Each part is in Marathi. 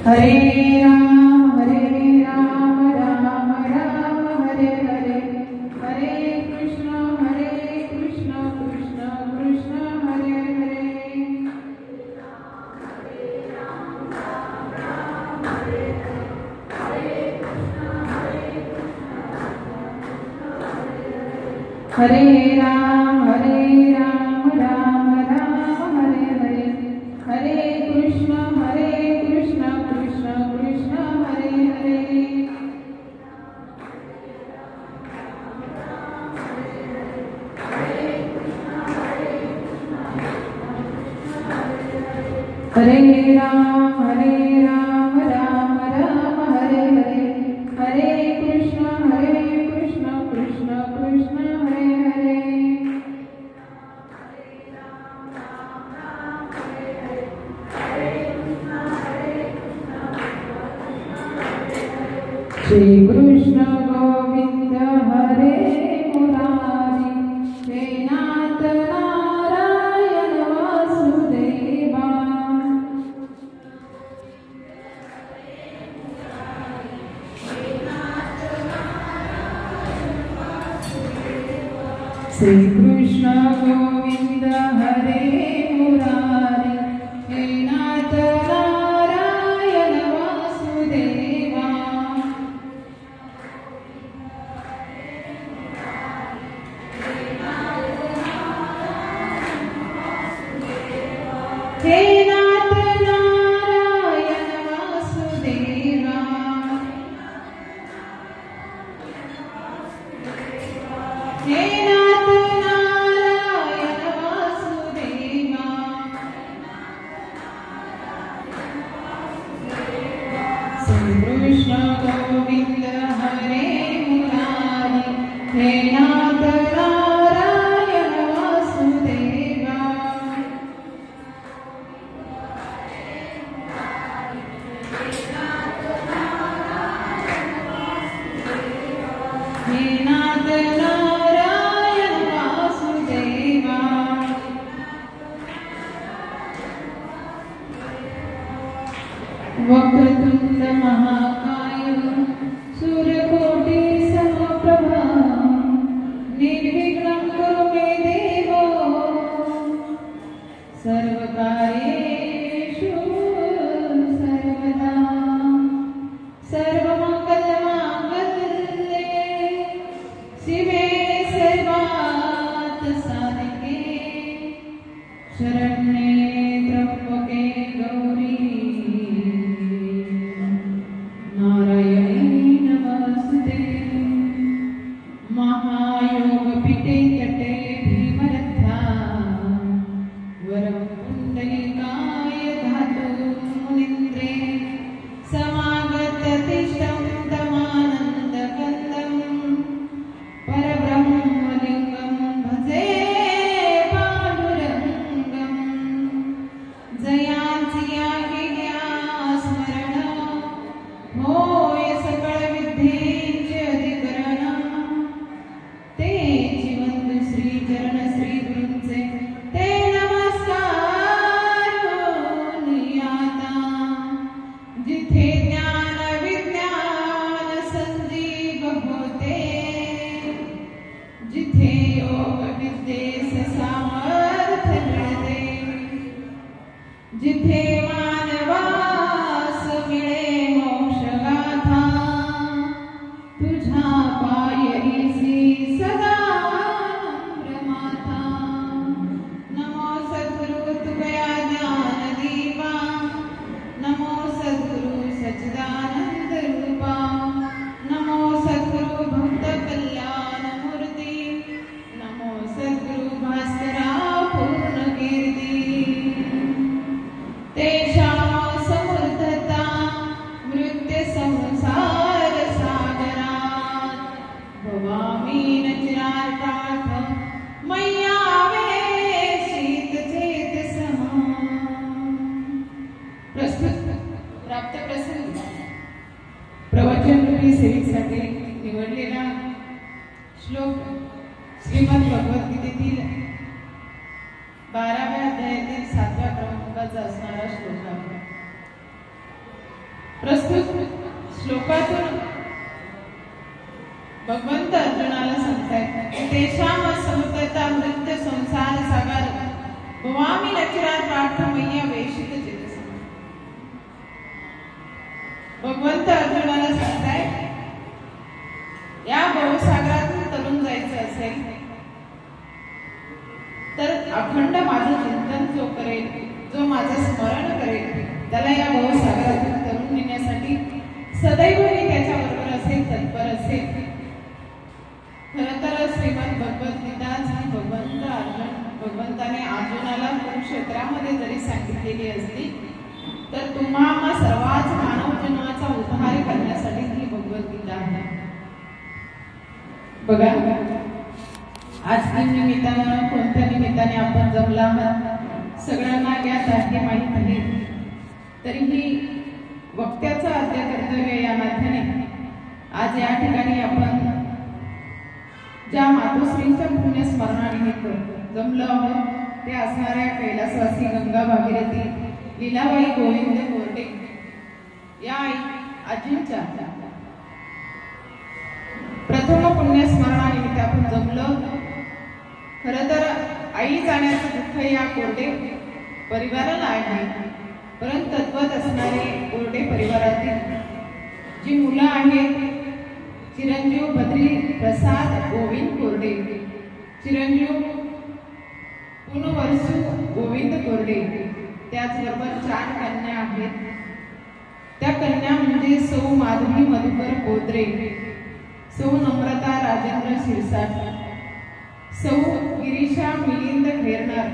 हरे राम राम राम हरे हरे, हरे कृष्ण कृष्ण कृष्ण हरे हरे। हरे राम राम राम हरे हरे, हरे कृष्ण कृष्ण कृष्ण हरे हरे। हरे राम राम राम हरे हरे, हरे कृष्ण कृष्ण कृष्ण हरे हरे। श्री कृष्ण गोविंद हरे मुरारी, हे नाथ नारायण वासुदेवा। श्री कृष्ण गोविंद हरे मुरारी, हे नाथ नारायण वासुदेवा। हे नाथ नारायण वासुदेवा। हे नाथ नारायण वासुदेवा। श्री कृष्ण गोविंद हरे मुरारी, हे नाथ नारायण वासुदेवा। हे नाथ नारायण वासुदेवा। वक्रतुंड महाकाय सूर्यकोटि समप्रभा, निर्विघ्नं कुरु मे देव, सर्वकार्येषु सर्वदा। सर्वमङ्गलमाङ्गल्ये शिवे सर्वार्थ साधिके, शरण्ये त्र्यंबके गौरी नारायणी नमस्ते। महायोगपीठे तटे भीमरथा, वरं पुण्डरीकाय धातुं मुनीन्द्रे, समागततिष्ठं तमानन्दकन्दं, परब्रह्मलिङ्गं भजे पाण्डुरङ्गं। जयांची आज्ञा स्मरण, होय सकळ विद्येचे अधिकरण। ते जीवंत श्री चरण श्री गुरूंचे, ते नमस्कार आता। जिथे ज्ञान विज्ञान संजीव होते, जिथे योग विद्येस सामर्थ्य मिळते, जिथे मानवास मिळे मोक्षगाथा, तुझ्या पायरीसी सदा नम्रमाता। नमो सद्गुरु तुकया ज्ञानदीपा, नमो सद्गुरु सच्चिदानंद रूपा, नमो सद्गुरु भक्त कल्याण मूर्ती, नमो सद्गुरु भास्करा पूर्ण कीर्ती। तेषां समृद्धता मृत्य संसार सागरात, भवामी न चिरार्ताथ मय्यावेशित चेत समा। प्रस्तुत प्राप्त प्रसंग प्रवचन रूपी सेवेसाठी निवडलेला श्लोक श्रीमद भगवद्गीतेतील 12व्या अध्यायातील 7व्या क्रमांकाचा असणारा श्लोक आहे। प्रस्तुत श्लोकातून भगवंत अर्जुनाला सांगतायत, तेषाम समुद्रता मृत्य संसार सागर भवामी नचिरात प्रार्थमय्या वेशित चित्त. भगवंत अर्जुनाला सांगतायत, या भवसागरातून तरुण जायचं असेल तर अखंड माझं चिंतन जो करेल, जो माझं स्मरण करेल, त्याला या भवसागरातून तरुण नेण्यासाठी सदैव मी त्याच्याबरोबर असेल, तत्पर असेल. खरं तर श्रीमद भगवद्गीताच भगवंताने अर्जुनाला कुरुक्षेत्रामध्ये जरी सांगितलेली असली तर तुम्हा सर्वांच मानव जन्माचा उद्धार करण्यासाठी ही भगवद्गीता आहे. बघा, आज निमित्तानं कोणत्या निमित्ताने आपण जमला आहात सगळ्यांना ज्ञात आहे, माहीत आहे. तरीही वक्त्याचं आद्य कर्तव्य या नात्याने आज या ठिकाणी आपण ज्या मातोश्रींच्या पुण्य स्मरणानिमित्त जमलो आहोत ते असणाऱ्या कैलासवासी गंगा भागीरथी लीलाबाई गोविंद कोरडे या आजींच्या प्रथम पुण्य स्मरणानिमित्त आपण जमलो. खरं तर आई जाण्याचं दुःख या कोरडे परिवाराला आहे, परंतु तत्वत असणारे कोरडे परिवारातील जी मुलं आहेत, चिरंजीव बद्री प्रसाद गोविंद कोरडे, चिरंजीव पुनवर्सू गोविंद कोरडे, त्याचबरोबर 4 कन्या आहेत. त्या कन्या म्हणजे सौ माधवी मधुकर कोद्रे, सौ नम्रता राजेंद्र शिरसाट, सौ गिरीशा मिलिंद घेरणार,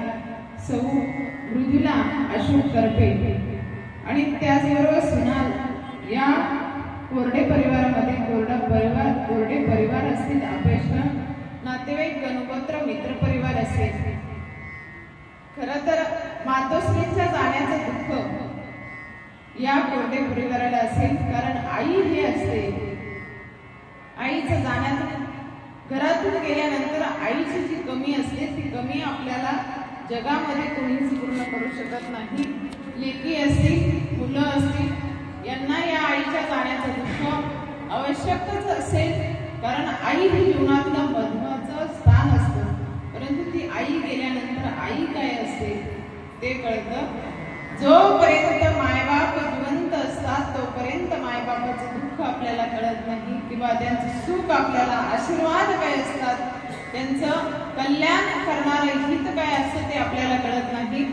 सौ मृदुला अशोक करपे आणि त्याचबरोबर सुनाल. या कोरडे परिवारामध्ये कोरडे परिवार असतील, अपयश नातेवाईक गणगोत्र मित्र परिवार असेल. खरं तर मातोश्रींच्या जाण्याचं दुःख या कोरडे परिवाराला असेल, कारण आई ही असते. आईचं जाण्यातून घरातून गेल्यानंतर आईची जी कमी असते ती कमी आपल्याला जगामध्ये कोणीच पूर्ण करू शकत नाही. लेकी असतील, मुलं असतील, यांना या आईच्या जाण्याचं दुःख आवश्यकच असेल, कारण आई ही जीवनातलं महत्त्वाचं स्थान असतं. परंतु ती आई गेल्यानंतर आई काय असते ते कळतं. जोपर्यंत मायबाप जिवंत असतात तोपर्यंत मायबापाचं दुःख आपल्याला कळत नाही, किंवा त्यांचं सुख आपल्याला, आशीर्वाद काय असतात, त्यांचं कल्याण करणारं हित काय असतं ते आपल्याला कळत नाही.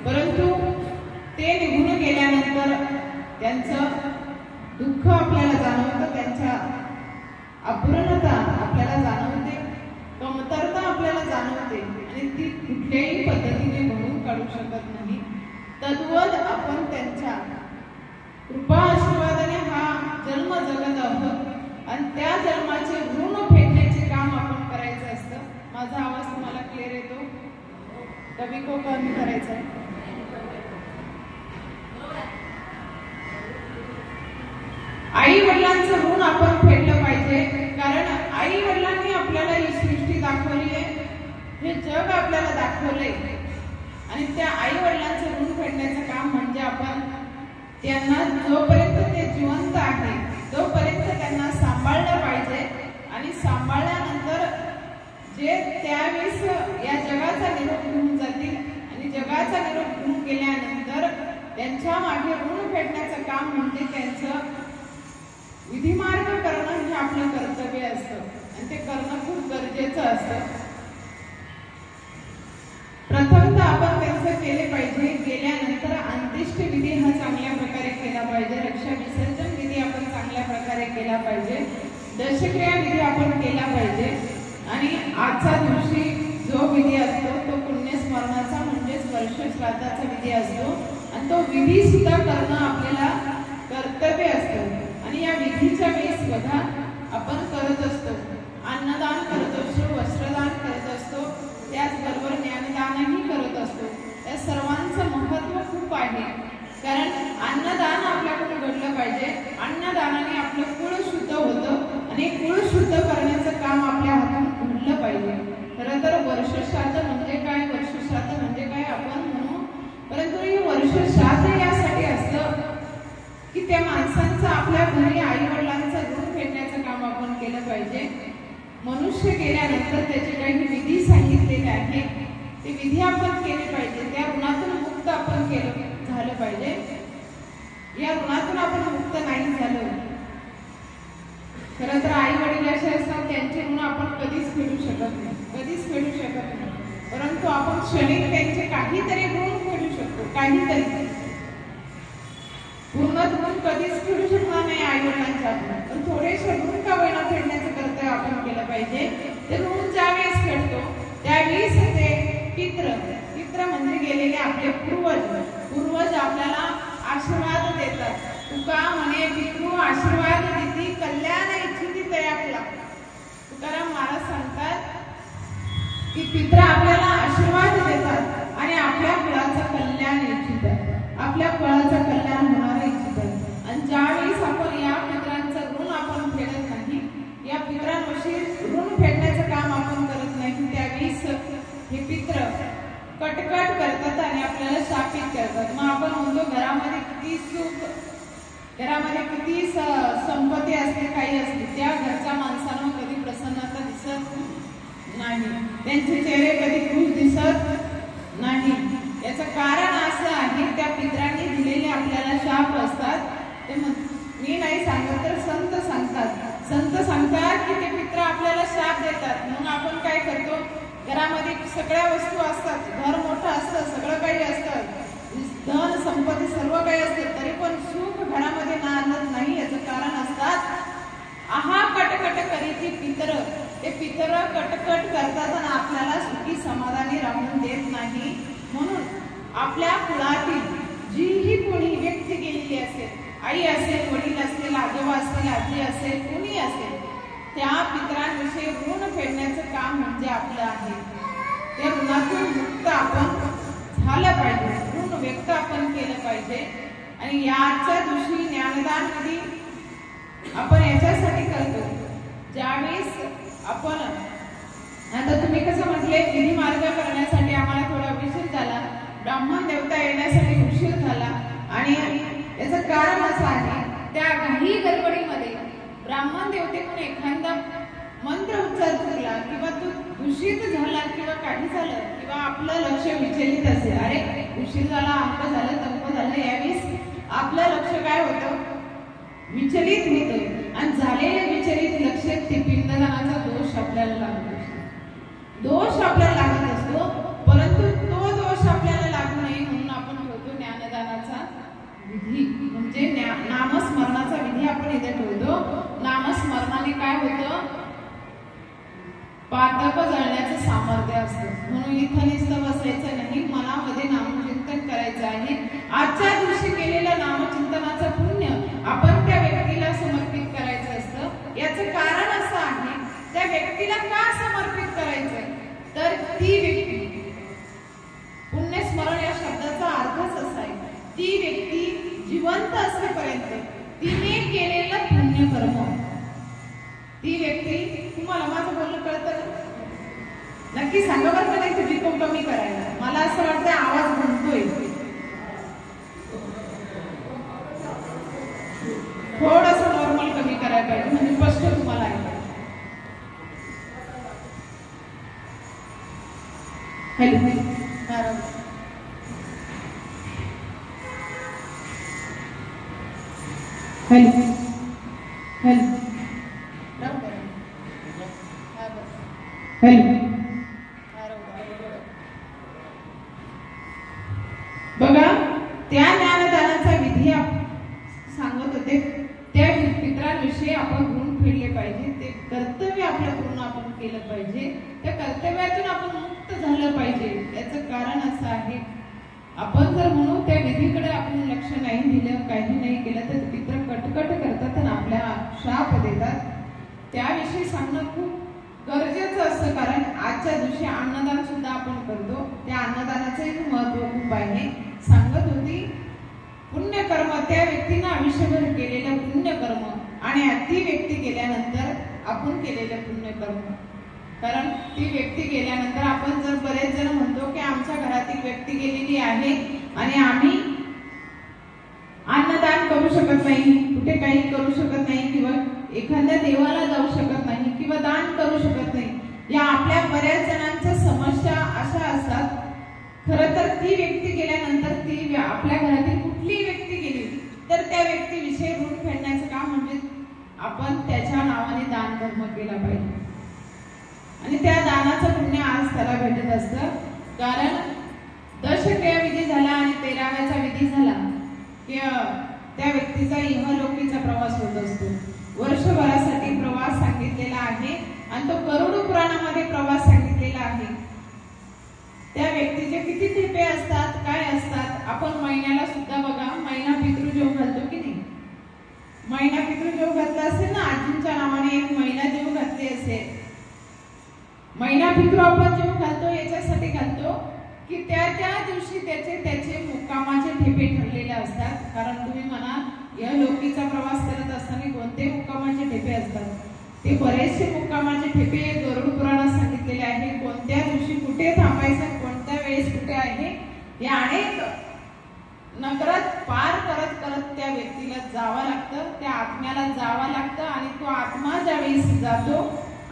परंतु ते निघून गेल्यानंतर त्यांचं दुःख आपल्याला जाणवतं, त्यांच्या अपूर्णता आपल्याला जाणवते, कमतरता आपल्याला जाणवते आणि ती कुठल्याही पद्धतीने भरून काढू शकत नाही. तद्वत आपण त्यांच्या कृपा आशीर्वादाने हा जन्म जगत आहोत आणि त्या जन्माचे ऋण फेडण्याचे काम आपण करायचं असतं. माझा आवाज तुम्हाला क्लिअर येतो? कमी को कमी करायचा आहे. आई वडिलांचं ऋण आपण फेडलं पाहिजे, कारण आई वडिलांनी आपल्याला ही सृष्टी दाखवली आहे, हे जग आपल्याला दाखवलंय आणि त्या आई वडिलांचं ऋण फेडण्याचं काम म्हणजे आपण त्यांना जोपर्यंत ते जिवंत आहे तोपर्यंत त्यांना सांभाळलं पाहिजे आणि सांभाळल्यानंतर जे त्यावेळेस या जगाचा निरोप घेऊन जातील आणि जगाचा निरोप घेऊन गेल्यानंतर त्यांच्या मागे ऋण फेडण्याचं काम म्हणजे त्यांचं विधिमार्ग करणं हे आपलं कर्तव्य असतं आणि ते करणं खूप गरजेचं असतं. प्रथमतः आपण त्यांचं केले पाहिजे. गेल्यानंतर अंत्येष्टी विधी हा चांगल्या प्रकारे केला पाहिजे, रक्षा विसर्जन विधी आपण चांगल्या प्रकारे केला पाहिजे, दशक्रिया विधी आपण केला पाहिजे आणि आजच्या दिवशी जो विधी असतो तो पुण्यस्मरणाचा म्हणजेच वर्ष श्राद्धाचा विधी असतो आणि तो विधी सुद्धा करणं आपल्याला कर्तव्य असतं. आणि या विधीच्या वेळेस बघा आपण करत असतो, अन्नदान करत असतो, वस्त्रदान करत असतो, त्याचबरोबर ज्ञानदानही करत असतो. या सर्वांचं महत्त्व खूप आहे, कारण अन्नदान आपल्याकडून घडलं पाहिजे. अन्नदानाने आपलं कुळ शुद्ध होतं आणि कुळ शुद्ध करण्याचं काम आपल्या हातून घडलं पाहिजे. खरं तर वर्षश्राद्ध म्हणजे काय, वर्षश्राद्ध म्हणजे काय आपण म्हणू, परंतु हे वर्षश्राद्ध यासाठी असतं की की त्या माणसांचं आपल्या घरी आई वडिलांचं ऋण फेडण्याचं काम आपण केलं पाहिजे. मनुष्य गेल्यानंतर त्याचे काही विधी सांगितलेले आहेत ते विधी आपण केले पाहिजे. त्या ऋणातून मुक्त आपण झालं पाहिजे. या ऋणातून आपण मुक्त नाही झालो खरं तर आई वडील असे असतात त्यांचे ऋण आपण कधीच फेडू शकत नाही. परंतु आपण क्षणिक त्यांचे काहीतरी ऋण फेडू शकतो. काहीतरी पूर्ण ऋण कधीच फेडू शकणार नाही आई वडिलांच्या पण थोडेसे ऋण का होईना फेडण्याचं कर्तव्य आपण केलं पाहिजे. ते ऋण ज्यावेळेस फेडतो त्यावेळेस ते पित्र म्हणजे गेलेले आपले पूर्वज आपल्याला आशीर्वाद देतात. तुका म्हणे पितृ आशीर्वाद देती कल्याण इच्छिती ते आपला. तुकाराम महाराज सांगतात की पित्र आपल्याला आशीर्वाद देतात आणि आपल्या कुळाचं कल्याण इच्छितात. आपल्या कुळाचं कल्याण होणार इच्छितात. आणि ज्यावेळेस आपण या पित्रांचं ऋण आपण फेडत नाही या पित्रांविषयी ऋण फेडण्याचं काम आपण करत नाही त्यावेळेस हे पित्र कटकट करतात आणि आपल्याला शापित करतात. मग आपण म्हणतो घरामध्ये किती सुख घरामध्ये किती संपत्ती असते काही असते त्या घरच्या माणसांना कधी प्रसन्नता दिसत नाही. त्यांचे चेहरे कधी खुश दिसत नाही. याचं कारण असं आहे त्या पित्रांनी दिलेले आपल्याला शाप असतात. ते मी नाही सांगत तर संत सांगतात की ते पित्र आपल्याला शाप देतात. म्हणून आपण काय करतो घरामध्ये सगळ्या वस्तू असतात घर मोठं असतं सगळं काही असतं धन संपत्ती सर्व काही असते तरी पण सुख घरामध्ये आणत नाही. याचं कारण असतात आहा कटकट करीती पित्र. ते पित्र कटकट करतात आणि आपल्याला सुखी समाधानी राहून देत नाही. म्हणून आपल्या कुळातील जी ही कोणी व्यक्ती गेलेली असेल आई असेल वडील असेल आजोबा असेल आजी असेल कोणी असेल त्या पित्रांविषयी ऋण फेडण्याचं काम म्हणजे आपलं आहे. त्या ऋणातून मुक्त आपण झालं पाहिजे. ऋण व्यक्त आपण केलं पाहिजे. आणि याच्या दिवशी ज्ञानदान विधी आपण याच्यासाठी करतो ज्यावेळेस आपण आता तुम्ही कसं म्हटले विधी मार्ग करण्यासाठी आम्हाला थोडा उशीर झाला ब्राह्मण देवता येण्यासाठी उशीर झाला आणि याचं कारण असं आहे त्या काही गडबडीमध्ये ब्राह्मण देवतेकडून एखादा मंत्र उच्चार चुकला किंवा तो दूषित झाला किंवा काही झालं किंवा आपलं लक्ष विचलित असेल अरे उशीर झाला अंक झालं तंक झालं यावेळेस आपलं लक्ष काय होतं विचलित होतं आणि झालेले विचलित लक्ष ते पिंडदानाचा दोष आपल्याला लागत असतो. परंतु तो दोष आपल्याला लागू नये म्हणून आपण ठेवतो ज्ञानदानाचा विधी म्हणजे नामस्मरणाचा विधी आपण इथे ठेवतो. नामस्मरणाने काय होतं पातक जळण्याचं सामर्थ्य असतं. म्हणून इथं नुसतं बसायचं नाही मनामध्ये नामचिंतन करायचं आहे. आजच्या दिवशी केलेलं नामचिंतनाचं पुण्य आपण त्या व्यक्तीला समर्पित करायचं असतं. याचं कारण असं आहे त्या व्यक्तीला का समर्पित करायचं तर ती व्यक्ती पुण्यस्मरण या शब्दाचा अर्थच असा आहे ती व्यक्ती जिवंत असेपर्यंत तिने केलेलं पुण्यकर्म ती व्यक्ती तुम्हाला माझं बोलणं कळतं नक्की सांगा बरं का नाही तुझी कमी करायला. मला असं वाटतं आवाज घुमतोय थोडस नॉर्मल कमी करायला पाहिजे म्हणजे स्पष्ट तुम्हाला ऐकायला. हॅलो हॅलो हॅलो बघा त्या ज्ञानदानाचा विधी सांगत होते त्या पित्रांविषयी आपण ऋण फेडले पाहिजे. ते कर्तव्य आपल्या पूर्ण आपण केलं पाहिजे. त्या कर्तव्यातून आपण मुक्त झालं पाहिजे. याचं कारण असं आहे आपण जर म्हणू त्या विधीकडे आपण लक्ष नाही दिलं काही नाही केलं तर पित्र कटकट करतात आणि आपल्या शाप देतात. त्याविषयी सांगणं खूप गरजेचं असतं कारण आजच्या दिवशी अन्नदान सुद्धा आपण करतो. त्या अन्नदानाचंही महत्व खूप आहे. सांगत होती पुण्यकर्म त्या व्यक्तीनं आयुष्यभर केलेलं पुण्यकर्म आणि ती व्यक्ती गेल्यानंतर आपण केलेलं पुण्यकर्म. कारण ती व्यक्ती गेल्यानंतर आपण जर बरेच जण म्हणतो की आमच्या घरातील व्यक्ती गेलेली आहे आणि आम्ही अन्नदान करू शकत नाही, कुठे काही करू शकत नाही किंवा एखाद्या देवाला जाऊ शकत नाही किंवा दान करू शकत नाही, या आपल्या बऱ्याच जणांच्या समस्या अशा असतात. खरं तर ती व्यक्ती गेल्यानंतर ती आपल्या घरातील कुठलीही व्यक्ती गेली तर त्या व्यक्तीविषयी ऋण फेडण्याचं काम म्हणजे आपण त्याच्या नावाने दान धर्म केला पाहिजे आणि त्या दानाचं पुण्य आज त्याला भेटत असतं. कारण दशक्रिया विधी झाला आणि 13व्याचा विधी झाला की त्या व्यक्तीचा इहलोकीचा प्रवास होत असतो. वर्षभरासाठी प्रवास सांगितलेला आहे आणि तो गरुड पुराणामध्ये प्रवास सांगितलेला आहे. त्या व्यक्तीचे किती ठेपे असतात, काय असतात. आपण महिन्याला सुद्धा बघा, महिना पितृ जेव घालतो की नाही. महिना पितृ जेव घातला असेल ना, आजींच्या नावाने एक महिना जेव घातले असेल. महिना पितृ आपण जेव घालतो याच्यासाठी घालतो की त्या दिवशी त्याचे मुक्कामाचे ठेपे ठरलेले असतात. कारण तुम्ही म्हणा या लोकीचा प्रवास करत असताना कोणते मुक्कामाचे ठेपे असतात, ते बरेचसे मुक्कामाचे ठेपे गरुड पुराणात सांगितलेले आहे. कोणत्या दिवशी कुठे थांबायचं, कोणत्या वेळेस कुठे आहे, हे अनेक नगरात पार करत करत त्या व्यक्तीला जावं लागतं, त्या आत्म्याला जावं लागतं आणि तो आत्मा ज्यावेळेस जातो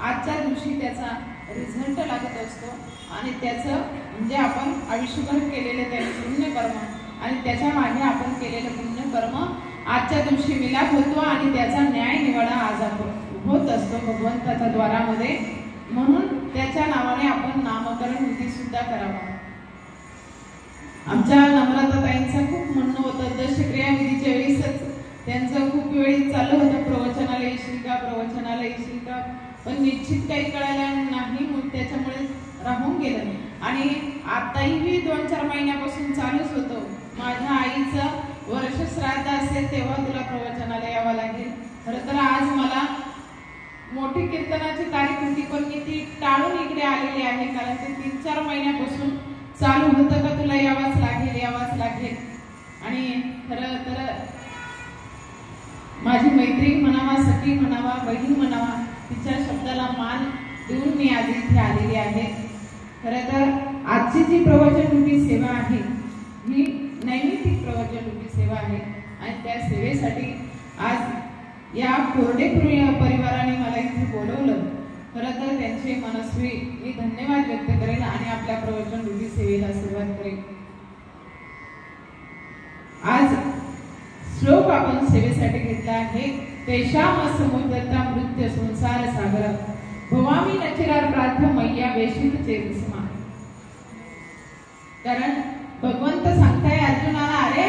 आजच्या दिवशी त्याचा रिझल्ट लागत असतो आणि त्याचं म्हणजे आपण आयुष्यभर केलेले त्याचे पुण्यकर्म आणि त्याच्या मागे आपण केलेलं पुण्यकर्म आजच्या दिवशी मिलाप होतो आणि त्याचा न्याय निवाडा आज आपण होत असतो भगवंताच्या द्वारामध्ये. म्हणून त्याच्या नावाने आपण नामकरण विधी सुद्धा करावा. आमच्या नम्रताताईंचं खूप म्हणणं होतं, दशक्रिया विधीच्या वेळेसच त्यांचं खूप वेळी चालू होतं प्रवचनाला येशील का, प्रवचनाला येशील का, पण निश्चित काही कळायला नाही, मग त्याच्यामुळे राहून गेलं. आणि आताही 2-4 महिन्यापासून चालूच होतो. माझ्या आईचं वर्षश्राद्ध असेल तेव्हा तुला प्रवचनाला यावं लागेल. खरं तर आज मला मोठी कीर्तनाची तारीख होती पण मी ती टाळून इकडे आलेली आहे. कारण ते 3-4 महिन्यापासून चालू होतं का तुला यावंच लागेल. आणि खरं तर माझी मैत्रीण म्हणावा, सखी म्हणावा, बहीण म्हणावा, तिच्या शब्दाला मान देऊन मी आज इथे आलेली आहे. खरं तर आजची जी प्रवचनरूपी सेवा आहे ही नैमित्तिक प्रवचनरूपी सेवा आहे आणि त्या सेवेसाठी आज या कोरडे परिवाराने मला इथे बोलवलं. खरं तर त्यांचे मनस्वी मी धन्यवाद व्यक्त करेन आणि आपल्या प्रवचनरूपी सेवेला सुरुवात करेन. आज श्लोक आपण सेवेसाठी घेतला आहे. तेषाम समुद्रता मृत्य संसार सागर भवामी नचिरार प्रार्थ मैया वेशित चेतस्मा. कारण भगवंत सांगताय अर्जुनाला, अरे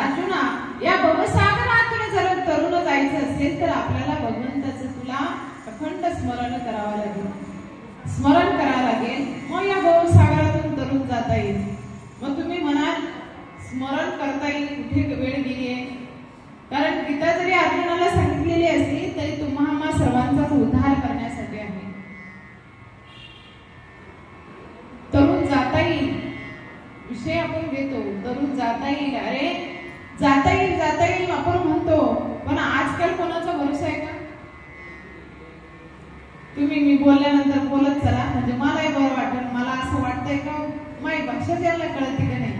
अर्जुना, या भवसागरातून जर तरुण जायचं असेल तर आपल्याला भगवंताचं तुला अखंड स्मरण करावं लागेल, स्मरण करावं लागेल. मग या भवसागरातून तरुण जाता येईल. मग तुम्ही म्हणाल स्मरण करता येईल, कुठे वेळ गेली आहे. कारण गीता जरी अर्जुनाला सांगितलेली असली तरी तुम्हा सर्वांचाच उद्धार करण्यासाठी आहे. तरुण जाता येईल विषय आपण घेतो, तरुण जाता येईल, अरे जाता येईल आपण म्हणतो, पण आजकाल कोणाचा भरोसा आहे का. तुम्ही मी बोलल्यानंतर बोलत चला, म्हणजे मलाही बरं वाटेल. मला असं वाटतंय का माई भाषा त्याला कळते का नाही.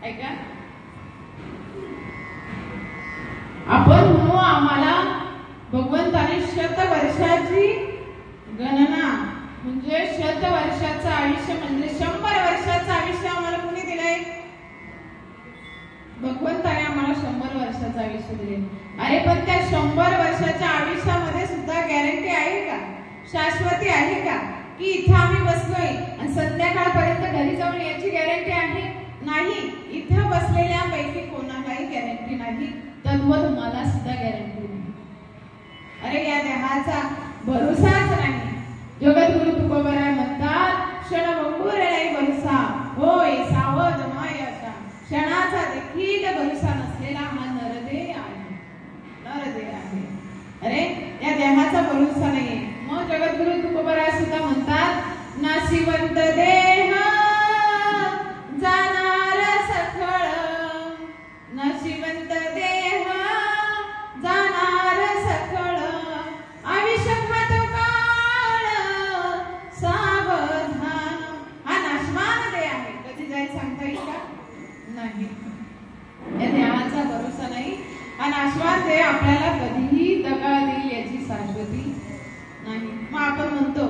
ऐका, आपण म्हणू आम्हाला भगवंताने 100 वर्षाची गणना म्हणजे 100 वर्षाचं आयुष्य म्हणजे 100 वर्षाचं आयुष्य आम्हाला कोणी दिलंय. भगवंताने आम्हाला 100 वर्षाचं आयुष्य दिले. अरे पण त्या 100 वर्षाच्या आयुष्यामध्ये सुद्धा गॅरंटी आहे का, शाश्वती आहे का, की इथं आम्ही बसलोय आणि संध्याकाळपर्यंत घरी जाऊन याची गॅरंटी आहे नाही. इथं बसलेल्या पैकी कोणालाही गॅरंटी नाही. तद्वत मला सुद्धा गॅरंटी नाही. अरे या देहाचा भरोसाच नाही. जगद्गुरु तुकोबराय म्हणतात, क्षणभंगुरेलाही भरोसा होय सावध मायाचा, क्षणाचा देखील भरोसा नसलेला हा नरदेह आहे. अरे या देहाचा भरोसा नाहीये. मग जगद्गुरु तुकोबराय सुद्धा म्हणतात, नाशिवंत देह जाणार सखळ, नशिवंत देह जाणार सखळ, आयुष्य खातो काळ सावधान. हा नाशवान देह आहे, कधी जाईल सांगता येईल का नाही. या देहाचा भरोसा नाही. शाश्वत आहे, आपल्याला कधीही दगा देईल याची शाश्वती नाही. मग आपण म्हणतो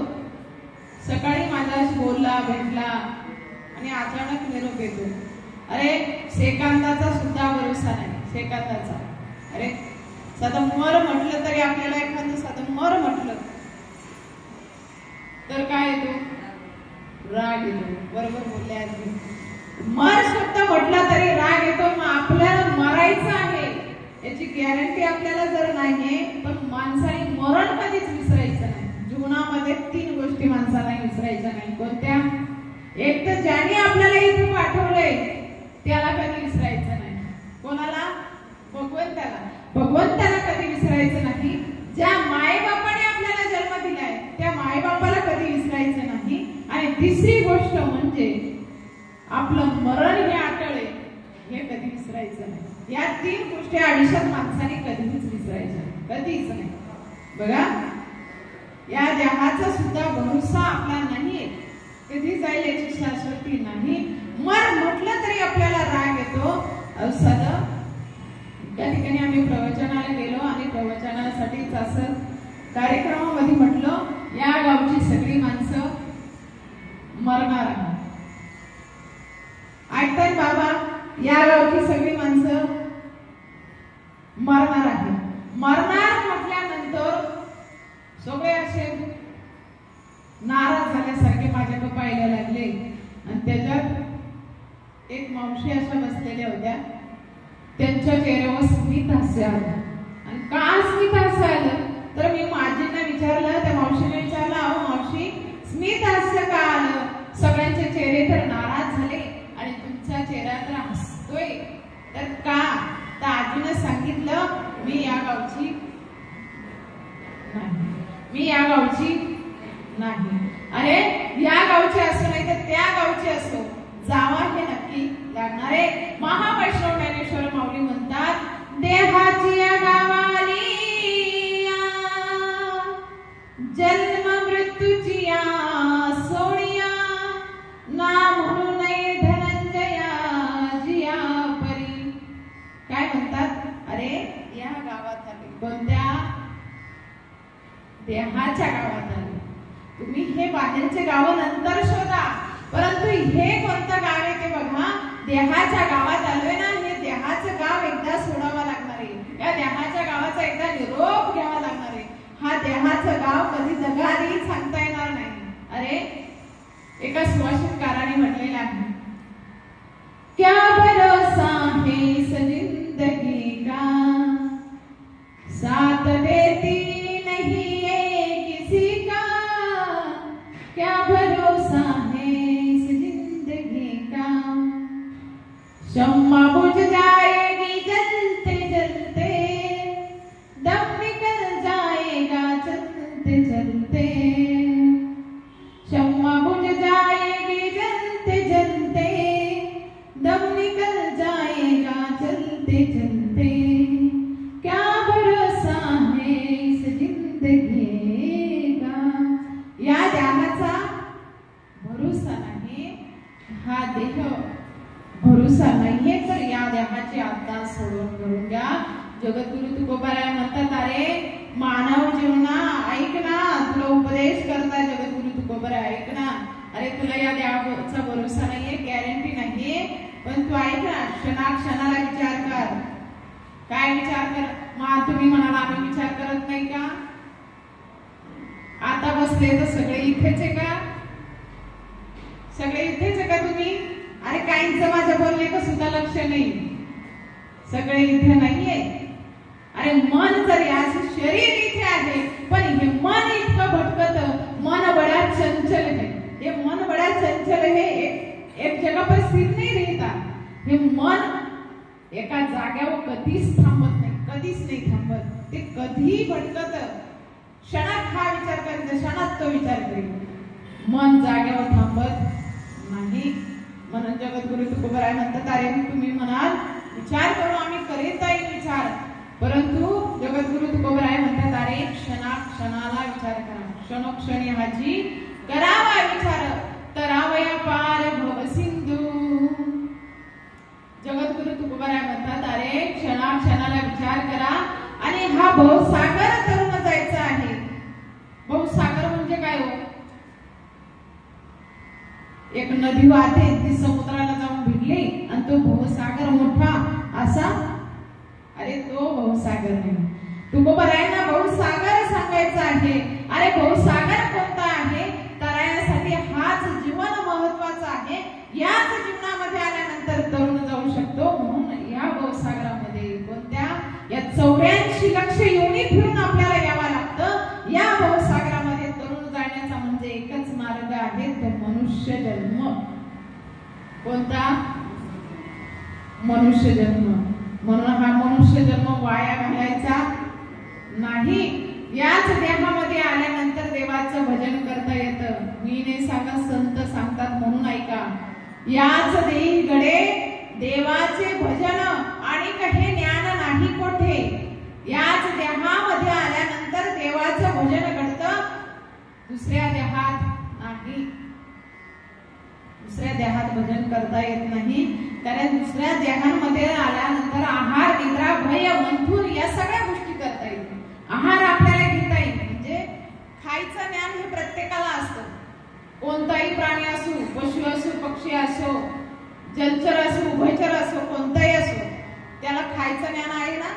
सकाळी माझ्याशी बोलला भेटला आणि अचानक निरोप येतो. अरे सेकंदाचा सुद्धा भरोसा नाही, सेकंदाचा. अरे साधं मर म्हटलं तरी आपल्याला एखादं साधं मर म्हटलं तर काय येतो? राग येतो. बरोबर बोलले आजी. मर शब्द म्हटला तरी राग येतो. मग आपल्याला मरायचं आहे याची गॅरंटी आपल्याला जर नाहीये, पण माणसाने मरण कधीच विसरायचं नाही. जीवनामध्ये 3 गोष्टी माणसाला विसरायच्या नाही. कोणत्या? एक तर ज्याने आपल्याला इथे पाठवलंय त्याला कधी विसरायचं नाही. कोणाला? भगवंताला. भगवंताला कधी विसरायचं नाही. ज्या मायबापाने आपल्याला जन्म दिलाय त्या मायबापाला कधी विसरायचं नाही. आणि तिसरी गोष्ट म्हणजे आपलं मरण हे अटळ आहे हे कधी विसरायचं नाही. या 3 गोष्टी आयुष्यात माणसाने कधीच विसरायच्या कधीच नाही. बघा या देहाचा सुद्धा भरोसा आपला नाहीये, कधी जाईल याची शाश्वती नाही. मर म्हटलं तरी आपल्याला राग येतो. साधं त्या ठिकाणी आम्ही प्रवचनाला गेलो आणि प्रवचनासाठीच असं कार्यक्रमामध्ये म्हटलं या गावची सगळी माणसं मरणार आहेत. ऐकताय बाबा? या गावची सगळी माणसं मरणार आहेत. मरणार म्हटल्यानंतर सगळे असे नाराज झाल्यासारखे माझ्याकडे पाहायला लागले. आणि त्याच्यात एक मावशी अशा बसलेल्या होत्या. त्यांच्या चेहऱ्यावर स्मित हास्य आलं. आणि का स्मित हास्य आलं तर मी माझींना विचारलं, त्या मावशीने विचारलं, अहो मावशी स्मित हास्य का आलं? सगळ्यांचे चेहरे तर नाराज झाले आणि तुमचा चेहरा तर हसतोय, तर का? तर आजीने सांगितलं मी या गावची नाही, मी या गावची नाही. अरे या गावची असो नाही तर त्या गावची असो, जावा हे नक्की लागणार आहे. महावैष्णव ज्ञानेश्वर माऊली म्हणतात देहाची या गावाली जन्म मृत्यूची या सोनिया ना म्हणू नये धनंजया जिया परी. काय म्हणतात? अरे या गावात आले. कोणत्या? देहाच्या गावात आले. तुम्ही हे बाहेरचे गाव नंतर शोधा, परंतु हे कोणतं गाव आहे ते बघा. देहाच्या गावात आलोय ना, हे देहाचं गाव एकदा सोडावं लागणार आहे. या देहाच्या गावाचा एकदा निरोप घ्यावा लागणार आहे. हा देहाचं गाव कधी जगारी सांगता येणार नाही. अरे एका सुभाषितकाराने म्हटलेलं आहे, क्या भरोसा है इस जिंदगी का, साथ देती नहीं है किसी का, क्या भरोसा है इस जिंदगी का, शम्मा बुझ जाएगी जलते जलते, दम निकल जाएगा चलते चलते, शम्मा बुझ जाएगी जलते जलते, दम निकल जाएगा चलते चलते, क्या भरोसा है इस जिंदगी का. या देहाचा भरोसा नाही, हा देह भरोसा नाहीये, तर या देहाची आता सोडून करून द्या. जगद्गुरु तुकोबाराय म्हणतात, अरे मानव जीवना ऐक ना, तुला उपदेश करता जगद्गुरु तुकोबाराय ऐक ना. अरे तुला या देहाचा भरोसा नाहीये, गॅरंटी नाहीये, पण तू ऐक ना, क्षणाक्षणाला विचार कर. काय विचार कर? मग तुम्ही म्हणाला आम्ही विचार करत नाही का? आता बसले तर सगळे इथेच आहे का? सगळे इथेच आहे का तुम्ही? अरे काहींचं माझ्या बोलण्याचं सुद्धा लक्ष नाही. सगळे इथे नाहीये. अरे मन जरी असं शरीर इथे आहे, पण हे मन इतकं भटकत, मन बड़ा चंचल है. ये मन बड़ा चंचल है, एक जगह पर स्थिर नहीं रहता. हे मन एका जागेवर कधीच थांबत नाही, कधीच नाही थांबत. ते कधीही भटकत. क्षणात हा विचार करेल, क्षणात तो विचार करेल. मन जागेवर थांबत नाही. म्हणून जगद्गुरु तुकोबाराय म्हणतात, अरे तुम्ही म्हणाल विचार करू, आम्ही करीत आहे विचार, परंतु जगद्गुरु तुकोबाराय म्हणतात, अरे क्षणाक्षणाला विचार करा. क्षणोक्षणी हाची करावा विचार, तरावया पार भव सिंधू. जगद्गुरु तुकोबाराय म्हणतात, अरे क्षणाक्षणाला विचार करा आणि हा भवसागर तरुण जायचा आहे. भवसागर म्हणजे काय हो? एक नदी वाहते, ती समुद्राला जाऊन भिडली आणि तो भवसागर मोठा असा, अरे तो भवसागर नाही. तुकोबारायांना भवसागर सांगायचा आहे. अरे भवसागर कोणता आहे? तरायसाठी हाच जीवन महत्वाचा आहे. याच जीवनामध्ये आल्यानंतर तरुण जाऊ शकतो. म्हणून या भवसागरामध्ये कोणत्या या 84 लक्ष योनी फिरून आपल्याला यावं लागतं. या भवसागरामध्ये तरुण जाण्याचा म्हणजे एकच मार्ग आहे, तो मनुष्य जन्म. कोणता? मनुष्य जन्म. म्हणून हा मनुष्य जन्म वाया घालायचा नाही. याच देहामध्ये आल्यानंतर देवाचं भजन करता येतं. मी नाही सांगत, संत सांगतात म्हणून ऐका. याच देहीकडे देवाचे भजन आणि काही ज्ञान नाही कोठे. याच देहामध्ये आल्यानंतर देवाचं भजन घडतं, दुसऱ्या देहात नाही. दुसऱ्या देहात भजन करता येत नाही. कारण दुसऱ्या देहांमध्ये आल्यानंतर आहार, निद्रा, भय, मंथून या सगळ्या गोष्टी करता येतील. आहार आपल्याला घेता येईल. म्हणजे खायचं ज्ञान हे प्रत्येकाला असतं. कोणताही प्राणी असो, पशु असो, पक्षी असो, जलचर असो, उभयचर असो, कोणताही असो, त्याला खायचं ज्ञान आहे ना?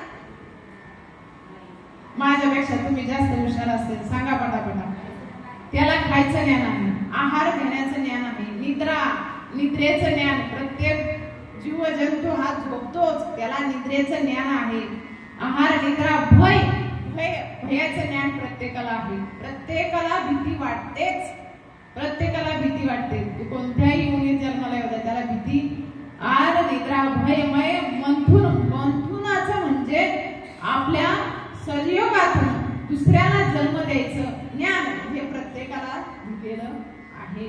माझ्यापेक्षा तुम्ही जास्त हुशार असतील, सांगा पटापटा. त्याला खायचं ज्ञान आहे, आहार घेण्याचं ज्ञान आहे, निद्रेचं ज्ञान. प्रत्येक जीव जंतू हा झोपतोच, त्याला निद्रेचं ज्ञान आहे. आहार, निद्रा, भयाचं ज्ञान प्रत्येकाला आहे. प्रत्येकाला भीती वाटतेच. प्रत्येकाला भीती वाटते. तू कोणत्याही योनीत जन्माला येऊ दे, त्याला भीती. आहार, निद्रा, भय, मंथुनाचं म्हणजे आपल्या संयोगातून दुसऱ्याला जन्म द्यायचं ज्ञान हे प्रत्येकाला दिलेलं आहे.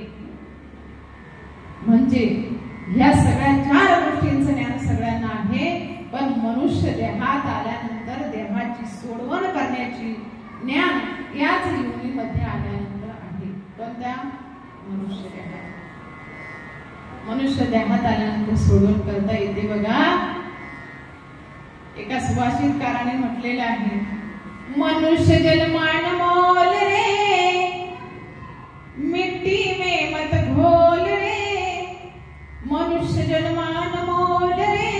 म्हणजे ह्या सगळ्या 4 गोष्टींचं ज्ञान सगळ्यांना आहे. पण मनुष्य देहात आल्यानंतर देहाची सोडवण करण्याची ज्ञान याच योनीमध्ये आल्यानंतर आहे. कोणत्या? मनुष्य देहात. मनुष्य देहात आल्यानंतर सोडवण करता येते. बघा, एका सुभाषितकाराने म्हटलेलं आहे, मनुष्य जन्मान मोल रे, मिट्टी में मत घोल रे. मनुष्य जन्मान मोल रे,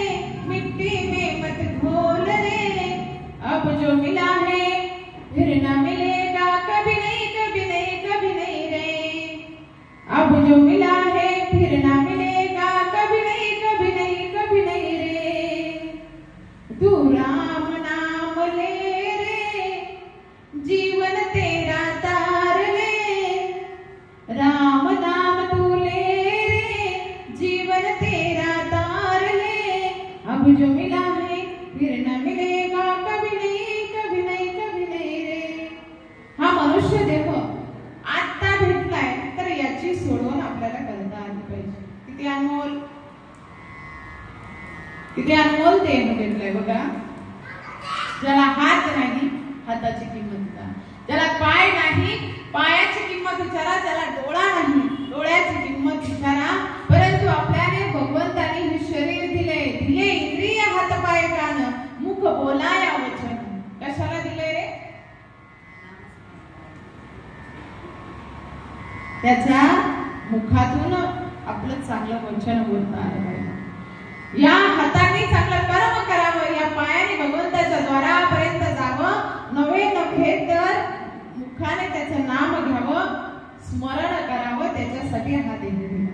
मिट्टी में मत घोल रे. अब जो मिला है फिर न मिलेगा, कभी नहीं, कभी नहीं, कभी नहीं रे. अब जो मिला है फिर न मिलेगा, कभी नहीं, कभी नहीं, कभी नहीं रे. तू राम नाम ले रे, जीवन तेरा तार ले. राम नाम तू ले रे, जीवन तेरा तार ले. अब जो मिला है फिर न मिलेगा, कभी नहीं, कभी नहीं, कभी नहीं रे. हा मनुष्य देह आता भेटलाय तर याची सोडवण आपल्याला करता आली पाहिजे. किती अनमोल, किती अनमोल देह भेटलाय बघा. ज्याला हात नाही, हाताची किंमत विचारा. ज्याला पाय नाही, पायाची किंमत विचारा. ज्याला डोळा नाही, डोळ्याची किंमत विचारा. परंतु आपल्याने भगवंताने हे शरीर दिले इंद्रिय, हात, पाय, कान, मुख, बोलाया वचन. कशाला दिले रे? त्याच्या मुखातून आपलं चांगलं वचन बोलता आलं पाहिजे. या हाताने चांगलं कर्म करावं, या पायाने भगवंताच्या द्वारापर्यंत जावं. नव्हे तर मुखाने त्याचं नाम घ्यावं, स्मरण करावं. त्याच्यासाठी हा देह दिला.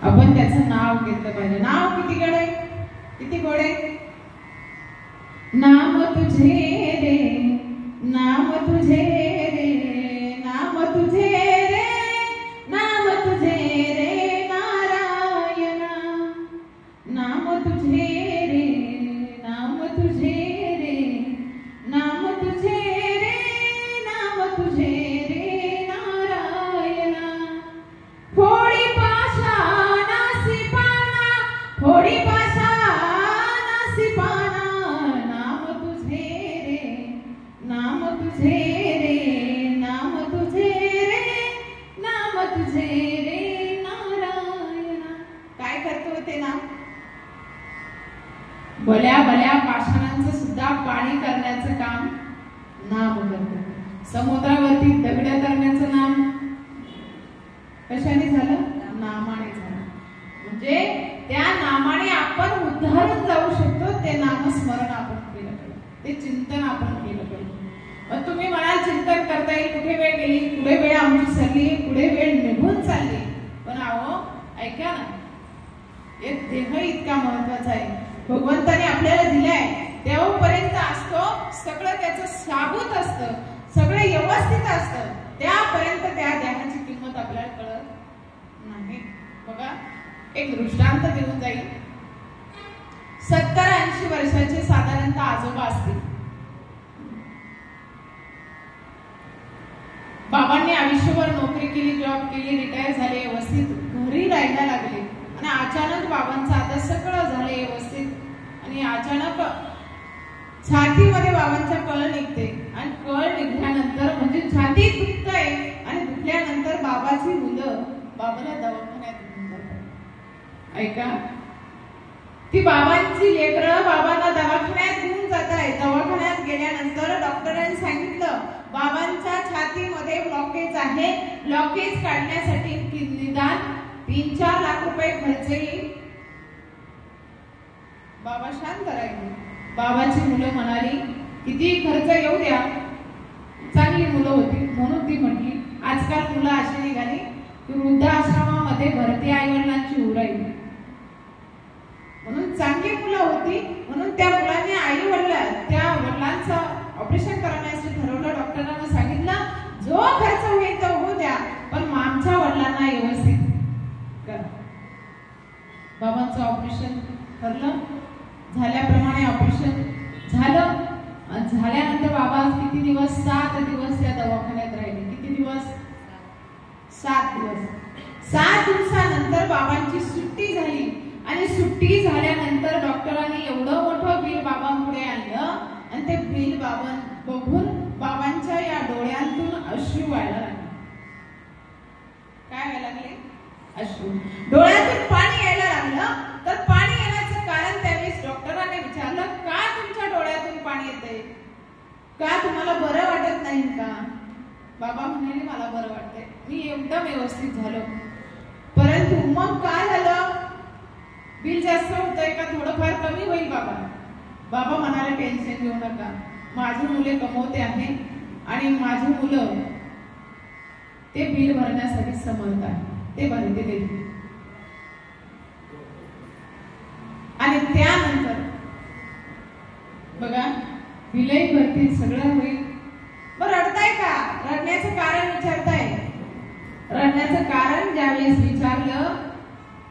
आपण त्याचं नाव घेतलं पाहिजे. नाव किती गडे, किती गोडे. नाम तुझे रे, नाम तुझे रे, नाम तुझे रे, नाम तुझे रे नारायणा. नाम तुझे रे, नाम तुझे रे, नाम तुझे रे, नाम तुझे रे नारायणा. थोडी पाषाणासी पाना, थोडी पाषाणासी पाना. नाम तुझे रे, नाम तुझे रे, ते नाम? भल्या भल्या पाषाणांचं सुद्धा पाणी करण्याचं काम नाम करतं. समुद्रावरती दगड करण्याचं नाम कशाने झालं? नामाने झालं. म्हणजे त्या नामाने आपण उद्धारून जाऊ शकतो. ते नामस्मरण आपण केलं पाहिजे, ते चिंतन आपण केलं पाहिजे. मग तुम्ही म्हणाल चिंतन करता येईल, कुठे वेळ गेली, कुठे वेळ आमची चालली, कुठे वेळ निघून चालली. पण अहो ऐका ना, एक देह इतका महत्वाचा आहे, भगवंताने आपल्याला दिलाय, तेव्हापर्यंत असतो, सगळं त्याचं साबूत असतं, सगळं व्यवस्थित असतं, त्यापर्यंत त्या देहाची किंमत आपल्याला कळत नाही. बघा एक दृष्टांत देऊन जाईल. 70-80 वर्षाचे साधारणतः आजोबा असतील. बाबांनी आयुष्यभर नोकरी केली, जॉब केली, रिटायर झाले, व्यवस्थित घरी राहायला लागले आणि अचानक बाबांचं आता सगळं झाले व्यवस्थित आणि अचानक छातीमध्ये बाबांच्या कळ निघते आणि कळ निघल्यानंतर म्हणजे छाती दुखतंय आणि दुखल्यानंतर बाबाची मुलं बाबाला दवाखान्यात घेऊन जातात. ऐका, ती बाबांची लेकरं बाबांना दवाखान्यात घेऊन जात आहे. दवाखान्यात गेल्यानंतर डॉक्टरांनी सांगितलं बाबांच्या छातीमध्ये ब्लॉकेज आहे, ब्लॉकेज काढण्यासाठी निदान 3-4 लाख रुपये खर्च येईल. बाबा शांत राहिले. बाबाची मुलं म्हणाली किती खर्च येऊ द्या, चांगली मुलं होती म्हणून ती म्हटली. आजकाल मुलं अशी निघाली की वृद्धाश्रमामध्ये भरती आई-वडिलांची उराई, म्हणून चांगली मुलं होती म्हणून त्या मुलांनी त्या वडिलांचं ऑपरेशन करण्याचं ठरवलं. डॉक्टरांना सांगितलं जो खर्च होईल तो होऊ द्या, पण आमच्या वडिलांना व्यवस्थित करा. बाबांचं ऑपरेशन ठरलं, झाल्याप्रमाणे ऑपरेशन झालं. झाल्यानंतर बाबा किती दिवस? 7 दिवस त्या दवाखान्यात राहिले. किती दिवस? 7 दिवस. 7 दिवसानंतर बाबांची सुट्टी झाली आणि सुट्टी झाल्यानंतर डॉक्टरांनी एवढं मोठं बिल बाबांपुढे आणलं आणि ते बिल बघून बाबांच्या या डोळ्यांतून अश्रू व्हायला लागले. काय व्हायला लागले? अश्रू. डोळ्यातून पाणी यायला लागलं. तर पाणी येण्याचं कारण त्यावेळेस डॉक्टरांनी विचारलं का तुमच्या डोळ्यातून पाणी येतंय, का तुम्हाला बरं वाटत नाही का? बाबा म्हणाले मला बरं वाटतंय, मी एकदम व्यवस्थित झालो. परंतु मग काय झालं? बिल जास्त होतंय का थोडंफार कमी होईल बाबा? बाबा म्हणाले टेन्शन घेऊ नका, माझी मुले कमवते आहे आणि माझी मुलं ते बिल भरण्यासाठी समर्थ आहे, ते भरते देतील. आणि त्यानंतर बघा बिलही भरतील, सगळं होईल. बरं रडताय का? रडण्याचं कारण विचारताय. रडण्याचं कारण ज्यावेळेस विचारलं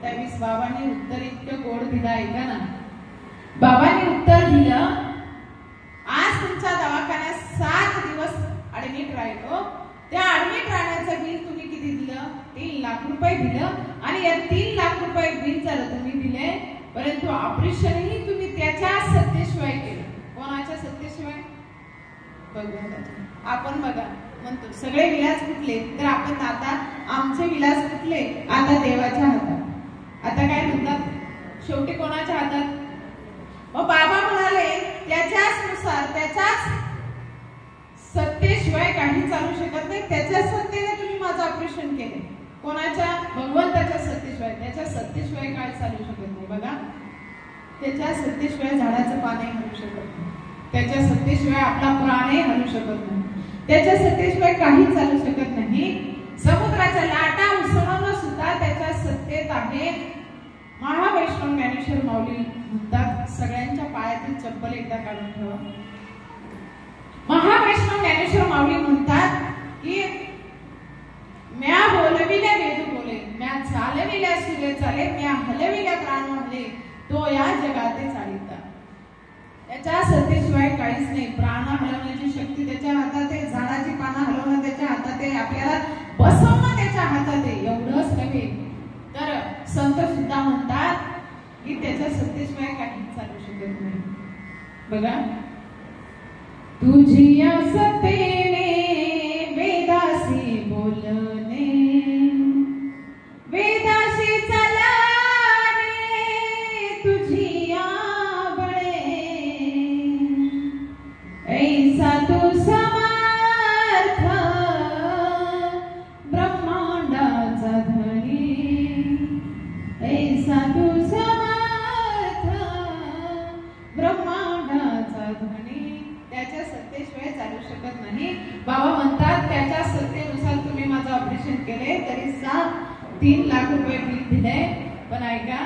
त्यावेळेस बाबांनी उत्तर इतकं गोड दिलं. ऐका ना, बाबांनी उत्तर दिलं आज तुमच्या दवाखान्यात 7 दिवस ऍडमिट राहिलो, त्या ऍडमिट राहण्याचं बिल तुम्ही किती दिलं? 3 लाख रुपये दिलं. आणि या 3 लाख रुपये बिल जर तुम्ही दिले, परंतु ऑपरेशनही तुम्ही त्याच्या सत्तेशिवाय केलं. कोणाच्या सत्तेशिवाय? भगवंताच्या. आपण बघा म्हणतो सगळे विलास कुठले, तर आपण आता आमचे विलास कुठले? आता देवाच्या हातात. आता काय म्हणतात? शेवटी कोणाच्या हातात? मग बाबा म्हणाले त्याच्याच नुसार, त्याच्याच सत्तेशिवाय काही चालू शकत नाही. त्याच्या सत्तेने तुम्ही माझं ऑपरेशन केले. कोणाच्या? भगवंताच्या सत्तेशिवाय. त्याच्या सत्तेशिवाय काय चालू शकत नाही. बघा त्याच्या सत्तेशिवाय झाडाचं पानही हलू शकत नाही, त्याच्या सत्तेशिवाय आपला प्राणही हलू शकत नाही, त्याच्या सत्तेशिवाय काही चालू शकत नाही. समुद्राच्या लाटा उसळणं सुद्धा त्याच्या सत्तेत आहे. महावैष्णव ज्ञानेश्वर माऊली म्हणतात सगळ्यांच्या पायातील चप्पल एकदा काढून ठेवा. महावैष्णव ज्ञानेश्वर माऊली म्हणतात की म्या बोलविल्या वेद बोले, म्या चालविल्या सुरे चाले, म्या हलविल्या प्राण हले, तो या जगाते चालिता. त्याच्या सत्तेशिवाय काहीच नाही. प्राण हलवण्याची शक्ती त्याच्या हातात आहे, झाडाची पानं हलवणं त्याच्या हातात आहे, आपल्याला बसवणं त्याच्या हातात आहे. एवढंच नव्हे तर संत सुद्धा म्हणतात की त्याच्या सत्तेशिवाय काहीच चालू शकत नाही. बघा तुझी या सत्तेने वेदासी बोलणे, वेदासी चालणे, साधू समर्थ ब्रह्मांडाचा ध्वनी त्याच्या सत्तेशिवाय चालू शकत नाही. बाबा म्हणतात त्याच्या सत्तेनुसार तुम्ही माझं ऑपरेशन केले तरी 3 लाख रुपये बिल दिले. पण ऐका,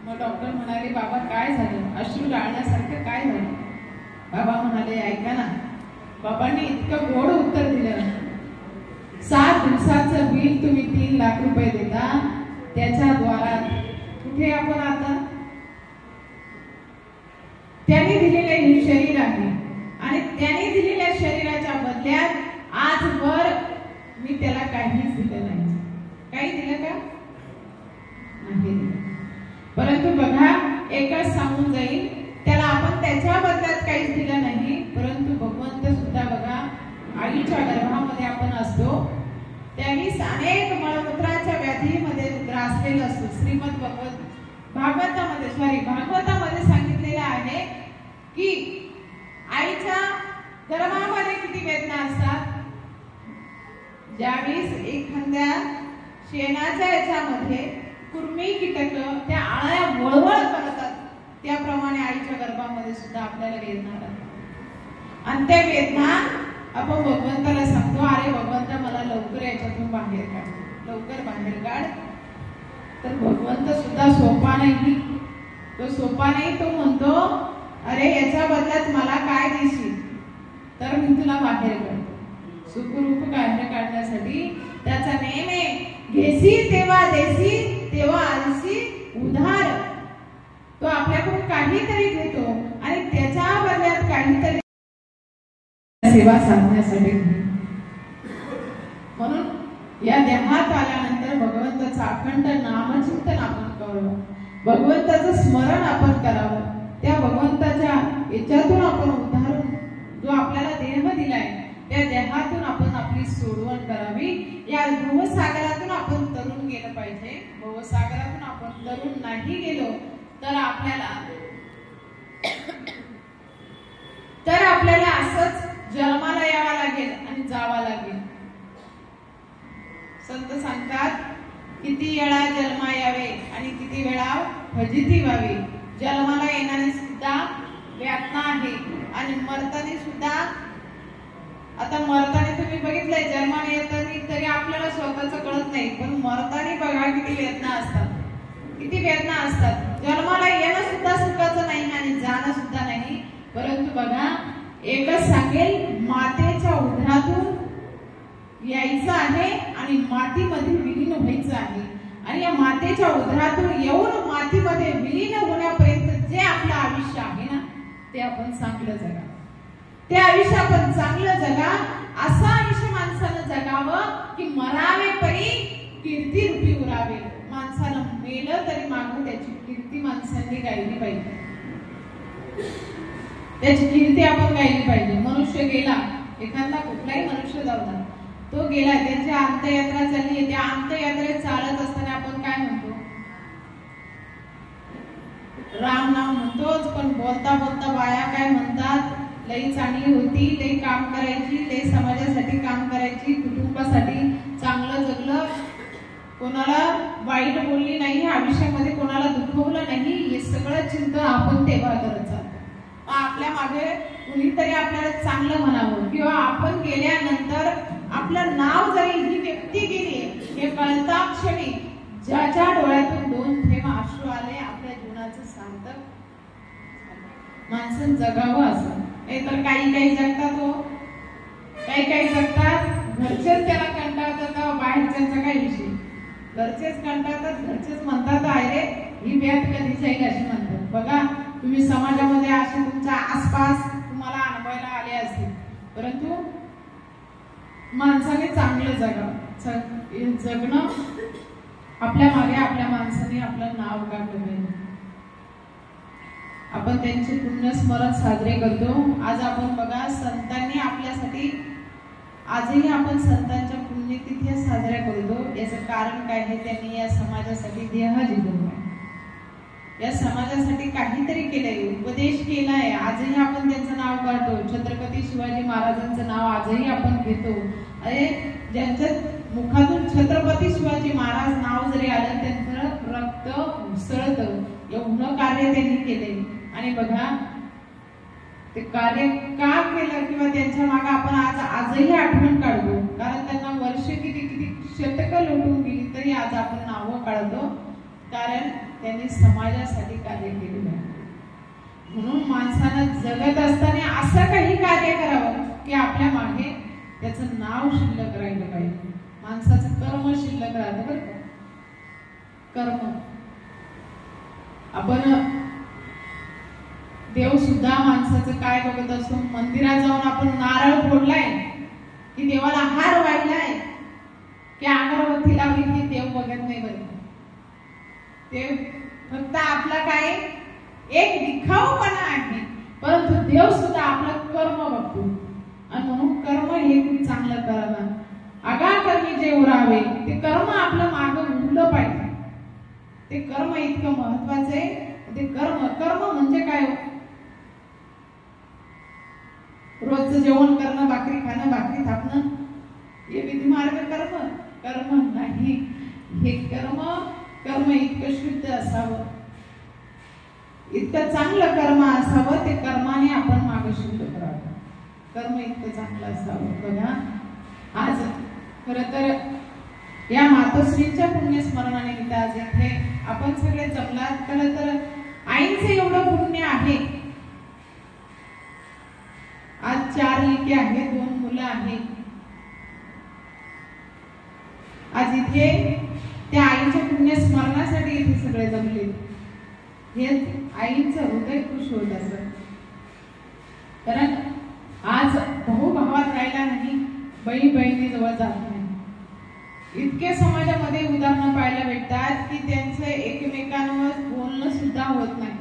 मग डॉक्टर म्हणाले बाबा काय झालं, अश्रू गाळण्यासारखं काय झालं. बाबा म्हणाले ऐका ना. बाबांनी इतकं गोड उत्तर दिलं, 7 दिवसाचं बिल तुम्ही 3 लाख रुपये देता, त्याच्या द्वारात कुठे आपण आता. त्याने दिलेले हे शरीर आहे आणि त्याने दिलेल्या शरीराच्या बदल्यात आजवर मी त्याला काहीच दिलं नाही. काही दिलं का? नाही दिलं. परंतु बघा, एकच सांगून जाईल, त्याला आपण त्याच्या बदल्यात काहीच दिलं नाही. परंतु भगवंत सुद्धा बघा, आईच्या गर्भामध्ये आपण असतो त्यावेळी अनेक मळमूत्राच्या व्याधीमध्ये ग्रासलेला असतो. श्रीमद भागवतामध्ये सांगितलेलं आहे की आईच्या गर्भामध्ये किती वेदना असतात. ज्यावेळेस एखाद्या शेणाच्या याच्यामध्ये कुर्मी कीटक त्या आळ्या वळवळ करतात, त्याप्रमाणे आईच्या गर्भामध्ये सुद्धा आपल्याला वेदना राहतात. आणि त्या वेदना आपण भगवंताला सांगतो, अरे भगवंता मला लवकर याच्यातून बाहेर काढ, लवकर बाहेर काढ. तर भगवंत सुद्धा सोपा नाही, तो सोपा नाही. तो म्हणतो अरे याच्या बदल्यात मला काय देशील तर मी तुला बाहेर काढतो. सुखरूप बाहेर काढण्यासाठी त्याचा नेम आहे, घेसी तेव्हा देसी तेव्हा आलसी उधार. तो आपल्याकडून काहीतरी घेतो आणि त्याच्या बदल्यात काहीतरी सेवा साधण्यासाठी. म्हणून या देहात आल्यानंतर भगवंताचं अखंड नामचिंतन आपण करावं, भगवंताचं स्मरण आपण करावं. त्या भगवंताच्या याच्यातून आपण उद्धारून जो आपल्याला देह दिलाय त्या देहातून आपण आपली सोडवण करावी. या भवसागरातून आपण तरुण गेलं पाहिजे. भवसागरातून आपण तरुण नाही गेलो तर आपल्याला असंच जन्माला यावं लागेल आणि जावं लागेल. संत सांगतात किती वेळा जन्मा यावे आणि किती वेळा फजिती व्हावी. जन्माला येणारी सुद्धा व्यातना आहे आणि मरताना सुद्धा. आता मरताना तुम्ही बघितलंय, जन्माला येताना तरी आपल्याला स्वतःच कळत नाही, पण मरताना बघा किती वेदना असतात, किती वेदना असतात. जन्माला येणं सुद्धा सुखाचं नाही आणि जाणं सुद्धा नाही. परंतु बघा, एकच सांगेल, मातेच्या उदरातून यायचं आहे आणि मातीमध्ये विलीन व्हायचं आहे. आणि या मातेच्या उदरातून येऊन मातीमध्ये विलीन होण्यापर्यंत जे आपलं आयुष्य आहे ना, ते आपण चांगलं जगा. ते आयुष्य आपण चांगलं जगा. असं आयुष्य माणसानं जगावं की मरावे परी कीर्ती रूपी उरावे. माणसानं मेलं तरी मागून त्याची कीर्ती माणसांनी गायली पाहिजे, त्याची कीर्ती आपण गायली पाहिजे. मनुष्य गेला, एखादा कुठलाही मनुष्य जाऊ द्या, तो गेला, त्याची अंत्ययात्रा चालली. त्या अंत्ययात्रेत चालत असताना आपण काय म्हणतो? राम नाम म्हणतोच, पण बोलता बोलता बाया काय म्हणतात? लई चांगली होती, लई काम करायची, लई समाजासाठी काम करायची, कुटुंबासाठी चांगलं जगलं, कोणाला वाईट बोलली नाही, आयुष्यामध्ये कोणाला दुखवलं नाही. हे सगळं चिंतन आपण तेव्हा करत जातो. आपल्या मागे कुणीतरी आपल्याला चांगलं म्हणावं किंवा आपण गेल्यानंतर आपलं नाव जरी ही व्यक्ती गेली हे कळता क्षणी ज्याच्या डोळ्यातून 2 थेंब अश्रू आले, आपल्या जीवनाचं सार्थक. माणसं जगावं असं नाही तर काही जगतात हो, काही जगतात. घरचेच त्याला कंटाळतात, बाहेरच्यांचा काही विषय. घरचेच कंटाळतात, घरचेच म्हणतात अरे ही व्याध कधी जाईल अशी म्हणतात. बघा, तुम्ही समाजामध्ये असे तुमच्या आसपास तुम्हाला अनुभवायला आले असतील. परंतु माणसाने चांगलं जगावं. जगणं आपल्या मागे आपल्या माणसाने आपलं नाव काढलं पाहिजे. आपण त्यांचे पुण्य स्मरण साजरे करतो. आज आपण बघा, संतांनी आपल्यासाठी आजही आपण संतांच्या पुण्यतिथी साजऱ्या करतो. याचं कारण काय आहे? त्यांनी या समाजासाठी देह दिला, या समाजासाठी काहीतरी केलंय, उपदेश केलाय. आजही आपण त्यांचं नाव काढतो. छत्रपती शिवाजी महाराजांचं नाव आजही आपण घेतो. अरे ज्यांच्या मुखातून छत्रपती शिवाजी महाराज नाव जरी आलं, त्यांचं रक्त उसळतं एवढं कार्य त्यांनी केले. आणि बघा ते कार्य का केलं किंवा त्यांच्या मागे आपण आजही आठवण काढतो, कारण त्यांना वर्ष किती शतकं लोटून गेली तरी आज आपण नावं काढतो, कारण त्यांनी समाजासाठी कार्य केलेलं आहे. म्हणून माणसानं जगत असताना असं काही कार्य करावं की आपल्या मागे त्याचं नाव शिल्लक राहिलं पाहिजे. माणसाचं कर्म शिल्लक राहतं बरं का. कर्म आपण देव सुद्धा माणसाचं काय बघत असतो. मंदिरात जाऊन आपण नारळ फोडलाय की देवाला हार वाहिलाय की अगरबत्ती लावली की देव बघत नाही बरं. ते फक्त आपला काय एक दिखाऊपणा आहे, परंतु देव सुद्धा आपलं कर्म बघतो. आणि म्हणून कर्म हे खूप चांगलं करावं. आगा कर्मी जे उरावे ते कर्म आपलं मागं उरलं पाहिजे. ते कर्म इतकं महत्वाचं आहे. ते कर्म म्हणजे काय? रोजचं जेवण करणं, भाकरी खाणं, भाकरी थापणं हे विधिमार्ग कर्म नाही. हे कर्म इतकं शुद्ध असावं, इतकं चांगलं कर्म असावं, ते कर्माने आपण मागे शुद्ध करावं. कर्म इतकं चांगलं असावं. बघा आज खरं तर या मातोश्रींच्या पुण्यस्मरणानिमित्त आज इथे आपण सगळे जमलात. खरं तर आईंचं एवढं पुण्य आहे. आज 4 लेकी आहेत, 2 मुलं आहेत. आज इथे त्या आईच्या पुण्यस्मरणासाठी इथे सगळे जमले. हे आईचं हृदय खुश होत असत. कारण आज भाऊ भावात राहिला नाही, बहीण बहिणीजवळ जात नाही. इतके समाजामध्ये उदाहरणं पाहायला भेटतात की त्यांचं एकमेकांवर बोलणं सुद्धा होत नाही.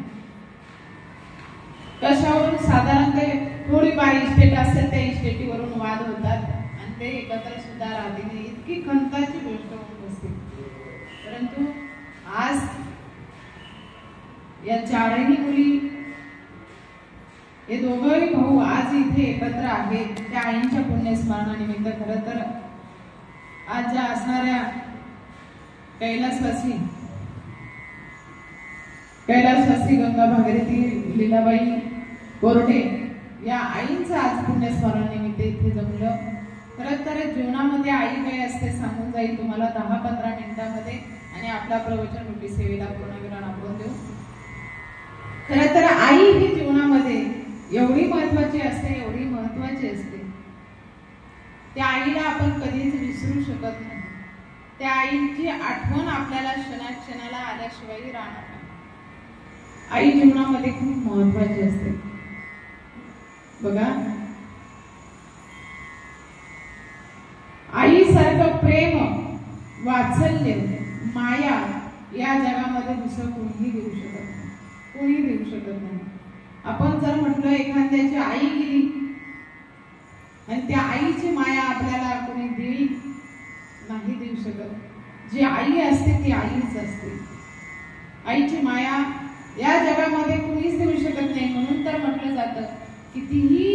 कशावरून? साधारणतः थोडीफार इस्टेट असेल त्या इस्टेटीवरून वाद होतात आणि ते एकत्र सुद्धा राहते नाही. इतकी खंताची गोष्ट होत असते. परंतु आज या 4ही मुली, हे दोघंही भाऊ आज इथे एकत्र आहेत त्या आईंच्या पुण्यस्मरणानिमित्त. खरं तर आज ज्या असणाऱ्या कैलासवासी गंगा भागीरथी लीलाबाई कोरडे या आईंचं आज पुण्यस्मरणानिमित्त इथे जमलं. खरं तर जीवनामध्ये आई काय असते सांगून जाईल तुम्हाला 10-15 मिनिटांमध्ये आणि आपला प्रवचन मोठी सेवेला पूर्णविराम आपण देऊ. खरं तर आई ही जीवनामध्ये एवढी महत्वाची असते, त्या आईला आपण कधीच विसरू शकत नाही. त्या आईची आठवण आपल्याला क्षणाला आल्याशिवाय राहणार नाही. आई जीवनामध्ये खूप महत्वाची असते. बघा आईसारखं प्रेम, वात्सल्य, माया या जगामध्ये दुसरं कोणीही देऊ शकत नाही. आपण जर म्हटलं एखाद्याची आई गेली आणि त्या आईची माया आपल्याला कोणी नाही देऊ शकत. जी आई असते ती आईच असते. आईची माया या जगामध्ये कुणीच देऊ शकत नाही. म्हणून तर म्हटलं जातं कितीही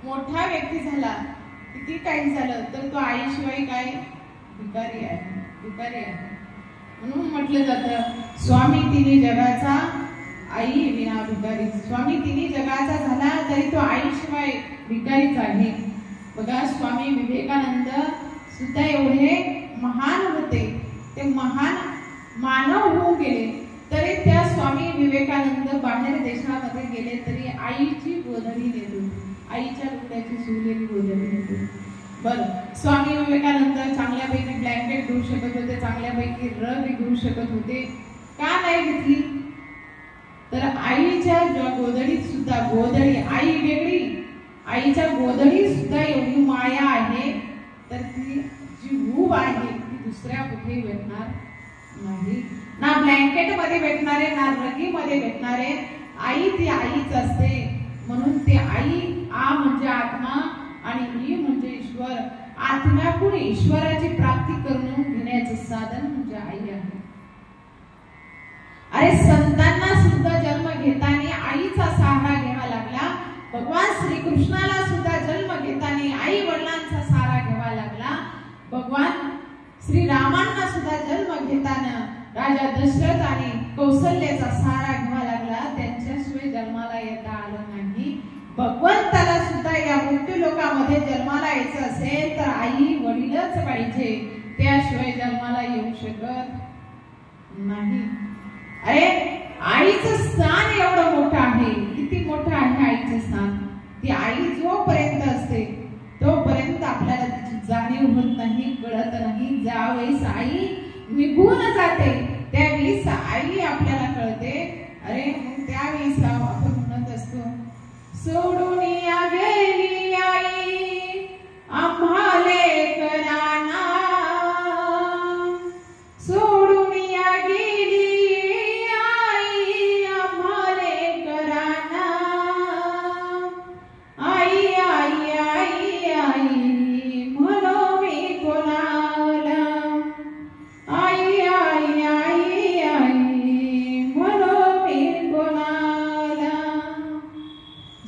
मोठा व्यक्ती झाला, किती काही झालं तर तो आईशिवाय काय भिकारी आहे. म्हणून म्हटलं जातं स्वामी तिन्ही जगाचा, आई विना भिकारी. स्वामी तिन्ही जगाचा झाला तरी तो आईशिवाय भिकारीच आहे. बघा स्वामी विवेकानंद सुद्धा एवढे महान होते, ते महान मानव होऊन गेले तरी त्या स्वामी विवेकानंद बाहेर देशामध्ये गेले तरी आईची गोधडी नेत होते, आईच्या लुगड्याची शिवलेली गोधडी नेत होते. बरं, स्वामी विवेकानंद चांगल्यापैकी ब्लँकेट घेऊ शकत होते, चांगल्यापैकी रग घेऊ शकत होते, का नाही घेतली? तर आईच्या गोधडीत सुद्धा, गोधडी आई वेगळी, आईच्या गोधडीत सुद्धा एवढी माया आहे तर ती जी ऊब आहे ती दुसऱ्या कुठेही भेटणार नाही. ना ब्लँकेट मध्ये भेटणारे, ना रगीमध्ये भेटणारे. आई ती आईच असते. म्हणून ती आई आ म्हणजे आत्मा आणि ई म्हणजे ईश्वर. आत्म्याकडून ईश्वराची प्राप्ती करून घेण्याचे साधन म्हणजे आई आहे. अरे संतांना सुद्धा जन्म घेताना आईचा सहारा घ्यावा लागला. भगवान श्रीकृष्णाला सुद्धा जन्म घेताना आई वडिलांचा सहारा घ्यावा लागला. भगवान श्रीरामांना सुद्धा जन्म घेताना राजा दशरथ आणि कौशल्याचा सहारा घ्यावा लागला, त्यांच्याशिवाय जन्माला येता आलं नाही. भगवंताला सुद्धा या मृत्यू लोकामध्ये जन्माला यायचं असेल तर आई वडीलच पाहिजे, त्याशिवाय जन्माला येऊ शकत नाही. अरे आईचं स्थान एवढं मोठं आहे, किती मोठं आहे आईचं स्थान. ती आई जोपर्यंत असते तोपर्यंत आपल्याला तिची जाणीव होत नाही, कळत नाही. ज्यावेळेस आई निघून जाते त्यावेळेस आई आपल्याला कळते. अरे मग त्यावेळेस आपण म्हणत असतो, सोडून या गेली आई आम्हाले कराना, सोडून या गेली आई आम्हाले कराना, आई आई आई आई म्हणो मी कोणाला, आई आई आई आई म्हणो मी कोणाला.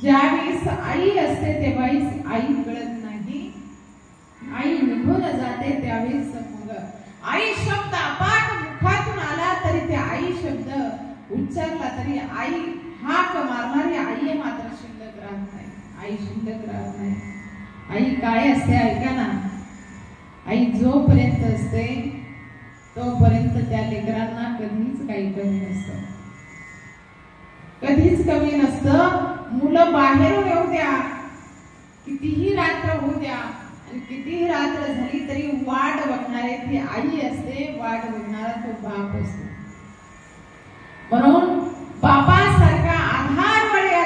ज्यावेळेस आई असते तेव्हाच आई कळत नाही, आई निघून जाते त्यावेळेस मग आई शब्द अपाट मुखातून आला तरी ते आई शब्द उच्चारला तरी आई हाक मारणारी आई मात्र शिल्लक राहत नाही, आई शिल्लक राहत नाही. आई काय असते ऐका ना, आई जोपर्यंत असते तोपर्यंत त्या लेकरांना कधीच काही कमी नसतं, कधीच कमी नसतं. मुलं बाहेरून येऊ द्या, कितीही रात्र होऊ द्या आणि कितीही रात्र झाली तरी वाट बघणारे ती आई असते, वाट बघणारा तो बाप असतो. म्हणून बापासारखा आधारवड या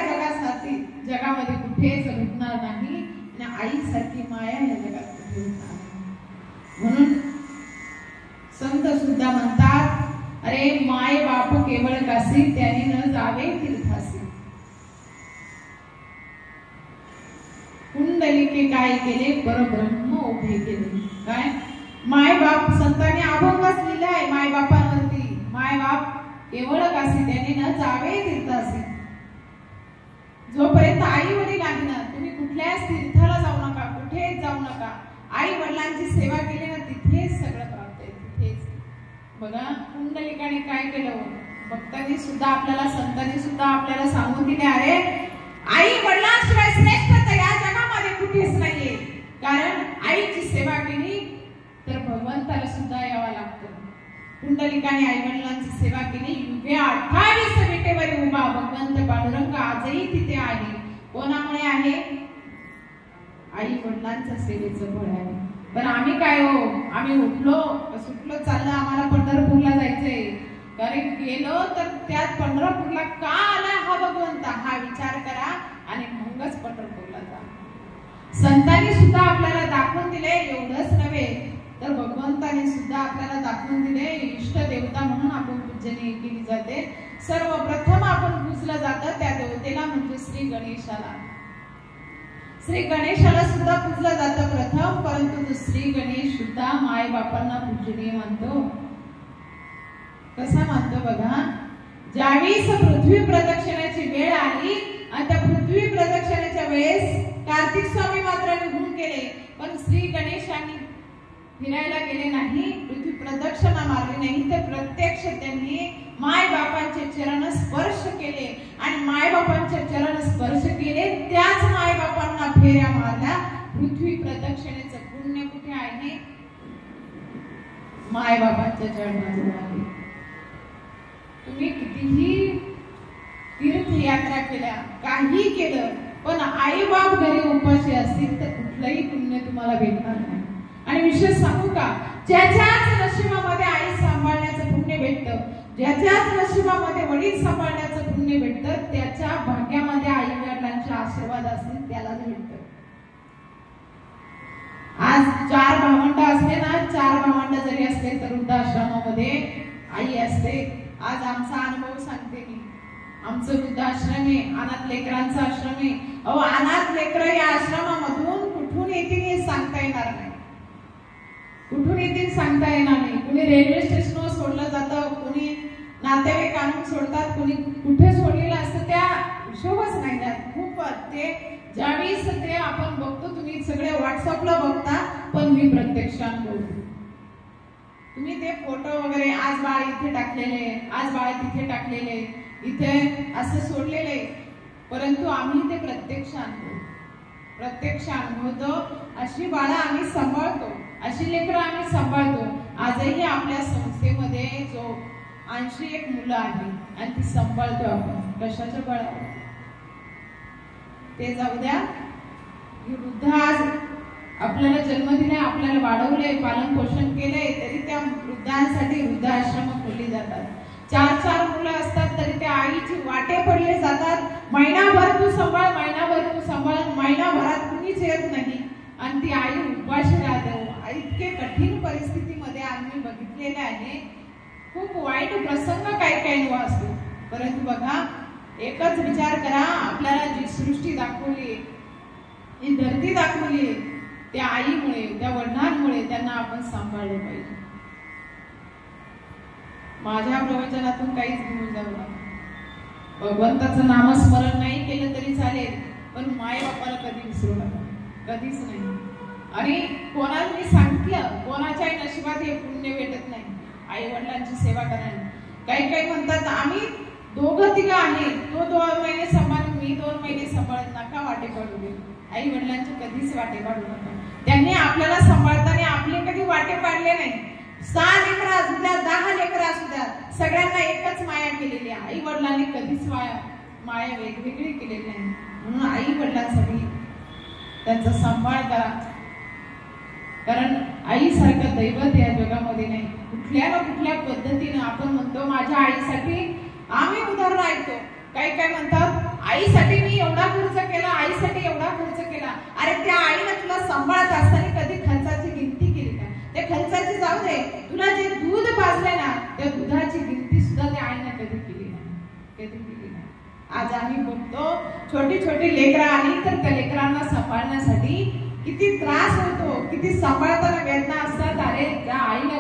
जगामध्ये कुठेच भेटणार नाही आणि आईसारखी माया या जगात कुठे भेटणार नाही. म्हणून संत सुद्धा म्हणतात, अरे माय बाप केवळ कासी त्याने न जावे तीर्थासी. कुंडलिके काय केले, परब्रह्म उभे केले. काय माय बाप संतांनी अभंगच लिहिलाय माय बापांवरती, माय बाप केवळ कासी त्याने न जावे तीर्थासी. जोपर्यंत आई वडील आहे ना, तुम्ही कुठल्याच तीर्थाला जाऊ नका, कुठेच जाऊ नका. आई वडिलांची सेवा केली ना तिथेच सगळं प्राप्त आहे, तिथेच. बघा कुंडलिकाने काय केलं, भक्तांनी सुद्धा आपल्याला, संतांनी सुद्धा आपल्याला सांगून दिले, अरे आई वडिलांशिवाय श्रेष्ठता या जगामध्ये कुठेच नाहीये. कारण आईची सेवा केली तर भगवंताला सुद्धा यावं लागतं. कुंडलिकाने आई वडिलांची सेवा केली, युगे 28 विटेवर उभा भगवंत पांडुरंग आजही तिथे आहे. कोणामुळे आहे, आई वडिलांच्या सेवेचं फळ आहे. पण आम्ही काय हो, आम्ही उठलो सुटलो चाललं, आम्हाला पंढरपूरला जायचंय, कारण गेलो तर त्यात पंढरपूरला का आला हा भगवंत हा विचार करा आणि मगच पंढरपूरला जा. संतांनी सुद्धा आपल्याला दाखवून दिले, एवढंच नव्हे तर भगवंताने सुद्धा आपल्याला दाखवून दिले. इष्ट देवता म्हणून आपण पूजनीय केली जाते. सर्वप्रथम आपण पूजलं जातं त्या देवतेला म्हणजे श्री गणेशाला. श्री गणेशाला सुद्धा पूजलं जातं प्रथम, परंतु तो श्री गणेश सुद्धा माय बापांना पूजनीय मानतो. कसा मानतो बघा, ज्यावेळेस पृथ्वी प्रदक्षिणाची वेळ आली आणि त्या पृथ्वी प्रदक्षिणेच्या वेळेस कार्तिक स्वामी मात्र निघून गेले, पण श्री गणेशांनी फिरायला गेले नाही, पृथ्वी प्रदक्षिणा मारली नाही, तर प्रत्यक्ष त्यांनी माय बापांचे चरण स्पर्श केले आणि माय बापांचे चरण स्पर्श केले. त्याच माय बापांना फेऱ्या मारल्या. पृथ्वी प्रदक्षिणेचं पुण्य कुठे आहे, माय बापांच्या चरणाजवळ आहे. तुम्ही कितीही तीर्थयात्रा केल्या, काही केलं, पण आई बाप घरी उपाशी असतील तर कुठलंही पुण्य तुम्हाला भेटणार नाही. आणि विशेष सांगू का, ज्याच्याच नशिबामध्ये आई सांभाळण्याचं पुण्य भेटतं, ज्याच्याच नशिबामध्ये वडील सांभाळण्याचं पुण्य भेटतं, त्याच्या भाग्यामध्ये आई वडिलांचे आशीर्वाद असतील त्यालाच भेटतं. आज 4 भावंड असले ना, 4 भावंड जरी असले तर वृद्धाश्रमामध्ये आई असते. आज आमचा अनुभव सांगते मी, आमचं वृद्धाश्रम आहे, अनाथ लेकरांचा आश्रम आहे. अहो अनाथ लेकर या आश्रमामधून कुठून येतील हे सांगता येणार नाही, कुठून येतील सांगता येणार नाही. कुणी रेल्वे स्टेशनवर सोडलं जातं, कुणी नातेवाईक आणून सोडतात, कुणी कुठे सोडलेलं असतं त्या हिशोबच नाही जात. खूप ते ज्यावेळेस ते आपण बघतो, तुम्ही सगळे व्हॉट्सअपला बघता, पण मी प्रत्यक्ष अनुभवतो. तुम्ही ते फोटो वगैरे आज बाळ इथे टाकलेले, आज बाळ तिथे टाकलेले, इथे असं सोडलेले, परंतु आम्ही ते प्रत्यक्ष अनुभवतो. अशी बाळं आम्ही सांभाळतो, अशी लेकरं आम्ही सांभाळतो. आजही आपल्या संस्थेमध्ये जो 81 मुलं आहे आणि ती सांभाळतो आपण. कशाच्या बळावर? ते जाऊ द्या. वृद्ध आज आपल्याला जन्म दिलाय, आपल्याला वाढवले, पालन पोषण केलंय, तरी त्या वृद्धांसाठी वृद्धाश्रम खोलली जातात. 4 मुलं असतात तरी त्या आईची वाटे पडले जातात. महिनाभर तू सांभाळ, महिनाभर तू सांभाळ, महिनाभरात कुणीच येत नाही आणि ती आई उपाशी राहते. इतके कठीण परिस्थितीमध्ये आम्ही बघितलेले आहे. खूप वाईट प्रसंग काही असतो. परंतु बघा, एकच विचार करा, आपल्याला जी सृष्टी दाखवली, ही धरती दाखवली, त्या आईमुळे, त्या वडिलांमुळे त्यांना आपण सांभाळलं पाहिजे. माझ्या प्रवचनातून काहीच घेऊन जाऊ नका. भगवंताचं नामस्मरण नाही केलं तरी चालेल, पण माय बापाला कधी विसरू नका, कधीच नाही. आणि कोणाला मी सांगितलं, कोणाच्याही नशिबात हे पुण्य भेटत नाही आई वडिलांची सेवा करायला. काही म्हणतात आम्ही दोघं तिघं आहे, तो 2 महिने सांभाळ, मी 2 महिने सांभाळत. नका वाटे पाडू दे. आई वडिलांचे कधीच वाटे पाडू नका. त्यांनी आपल्याला सांभाळताना आपले कधी वाटे पाडले नाही. 6 लेकरं असू द्या, 10 लेकरं असू द्या, सगळ्यांना एकच माया केलेली आहे. आई वडिलांनी कधीच माया वेगवेगळी केलेली नाही. म्हणून आई वडिलांसाठी त्यांचा सांभाळ करा. कारण आईसारखं दैवत या जगामध्ये नाही. कुठल्या ना कुठल्या पद्धतीने आपण म्हणतो माझ्या आईसाठी, आम्ही उदाहरण ऐकतो. काही म्हणतात आईसाठी मी एवढा खर्च केला, आईसाठी एवढा खर्च केला. अरे त्या आईने तुला सांभाळत असताना कधी खर्चाची गिनती केली का? त्या खर्चाची जाऊ दे, तुला जे दूध पाजले ना, त्या दुधाची गिनती सुद्धा त्या आईने कधी केली नाही, कधी केली नाही. आज आम्ही बघतो छोटी लेकरं आली तर त्या लेकरांना सांभाळण्यासाठी किती त्रास होतो, किती सांभाळताना वेदना असतात. अरे त्या आईला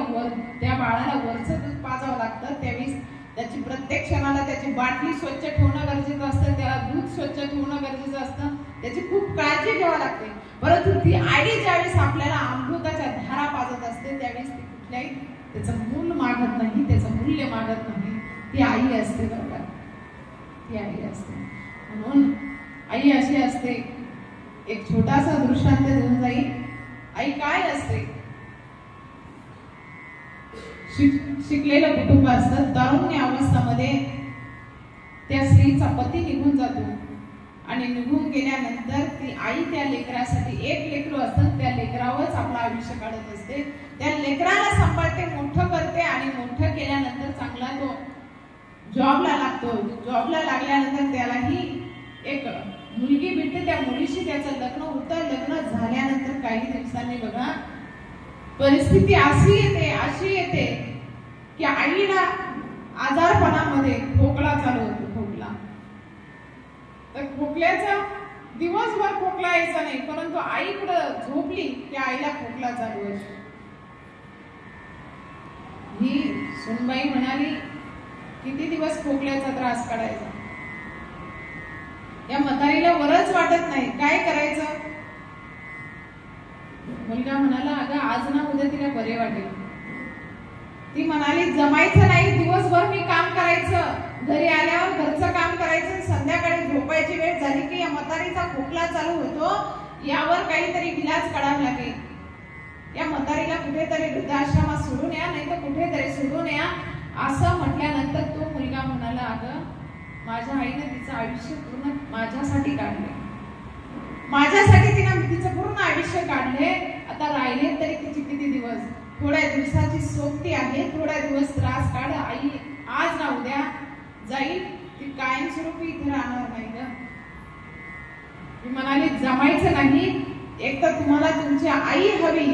त्या बाळाला वरचं दूध पाजावं लागतं, त्यावेळी त्याची प्रत्येक क्षणाला त्याची बाटली स्वच्छ ठेवणं गरजेचं असतं, त्याला दूध स्वच्छ ठेवणं गरजेचं असतं, त्याची खूप काळजी घ्यावी लागते. परंतु ती आई ज्यावेळेस आपल्याला अमृताच्या धारा पाजत असते, त्यावेळेस ती कुठल्याही त्याचं मूल मागत नाही, त्याचं मूल्य मागत नाही. ती आई असते बरोबर, ती आई असते. म्हणून आई अशी असते. एक छोटासा दृष्टांत देऊन जाईल. आई काय असते? शिकलेलं कुटुंब असतं. तारुण्य अवस्थेमध्ये त्या स्त्रीचा पती निघून जातो आणि निघून गेल्यानंतर ती आई त्या लेकरासाठी, एक लेकरू असतं, त्या लेकरावरच आपलं आयुष्य काढत असते. त्या लेकराला सांभाळते, मोठं करते आणि मोठं केल्यानंतर चांगला तो जॉबला लागतो. जॉबला लागल्यानंतर त्यालाही एक मुलगी भेटते. त्या मुलीशी त्याचं लग्न होतं. लग्न झाल्यानंतर काही दिवसांनी बघा परिस्थिती अशी येते की आईला आजारपणामध्ये खोकला चालू होतो. तर खोकल्याचा दिवसभर खोकला यायचा नाही, परंतु आई कुठं झोपली की आईला खोकला चालू असतो. ही सुनबाई म्हणाली किती दिवस खोकल्याचा त्रास काढायचा. या म्हातारीला वरच वाटत नाही, काय करायचं? मुलगा म्हणाला अगं आज ना उद्या तिला बरे वाटेल. ती म्हणाली जमायचं नाही, दिवसभर मी काम करायचं, घरी आल्यावर घरचं काम करायचं, संध्याकाळी झोपायची वेळ झाली की या म्हातारीचा खोकला चालू होतो, यावर काहीतरी इलाज काढावा लागेल. या म्हातारीला कुठेतरी वृद्धाश्रमात सोडून या, नाही तर कुठेतरी सोडून या. असं म्हटल्यानंतर तो मुलगा म्हणाला अगं माझ्या आईने तिचं आयुष्य पूर्ण माझ्यासाठी काढले, माझ्यासाठी तिने तिचं पूर्ण आयुष्य काढले. आता राहिले तरी तिचे किती दिवस, थोड्या दिवसाची सोबती आहे, थोड्या दिवस त्रास काढ. आई आज ना उद्या जाईल, ती कायमस्वरूपी इथे राहणार नाही ग. मी म्हणाली जमायचं नाही, एक तर तुम्हाला तुमची आई हवी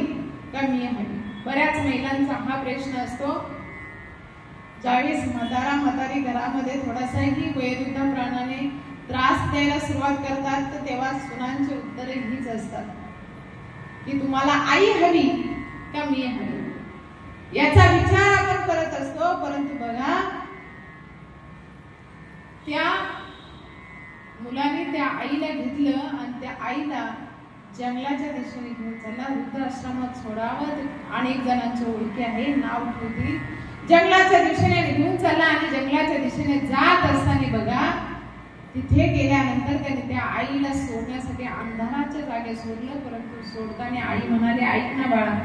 का मी हवी. बऱ्याच महिलांचा हा प्रश्न असतो. ज्यावेळेस म्हातारी घरामध्ये थोडासाही वयोवृद्धाप्रमाणे त्रास द्यायला सुरुवात करतात, तर तेव्हा सुनांची उत्तरे हीच असतात की तुम्हाला आई हवी का मी हवी. याचा विचार आपण करत असतो. परंतु बघा त्या मुलाने त्या आईला घेतलं आणि त्या आईला जंगलाच्या दिशेने घेऊन चला, वृद्धाश्रमात सोडावं. अनेक जणांची ओळखी आहे, नाव ठेवली. जंगलाच्या दिशेने निघून चला आणि जंगलाच्या दिशेने जात असताना बघा, तिथे गेल्यानंतर त्याने त्या आईला सोडण्यासाठी अंधाराच्या जागे सोडलं. परंतु सोडताना आई म्हणाली, ऐक ना बाळा.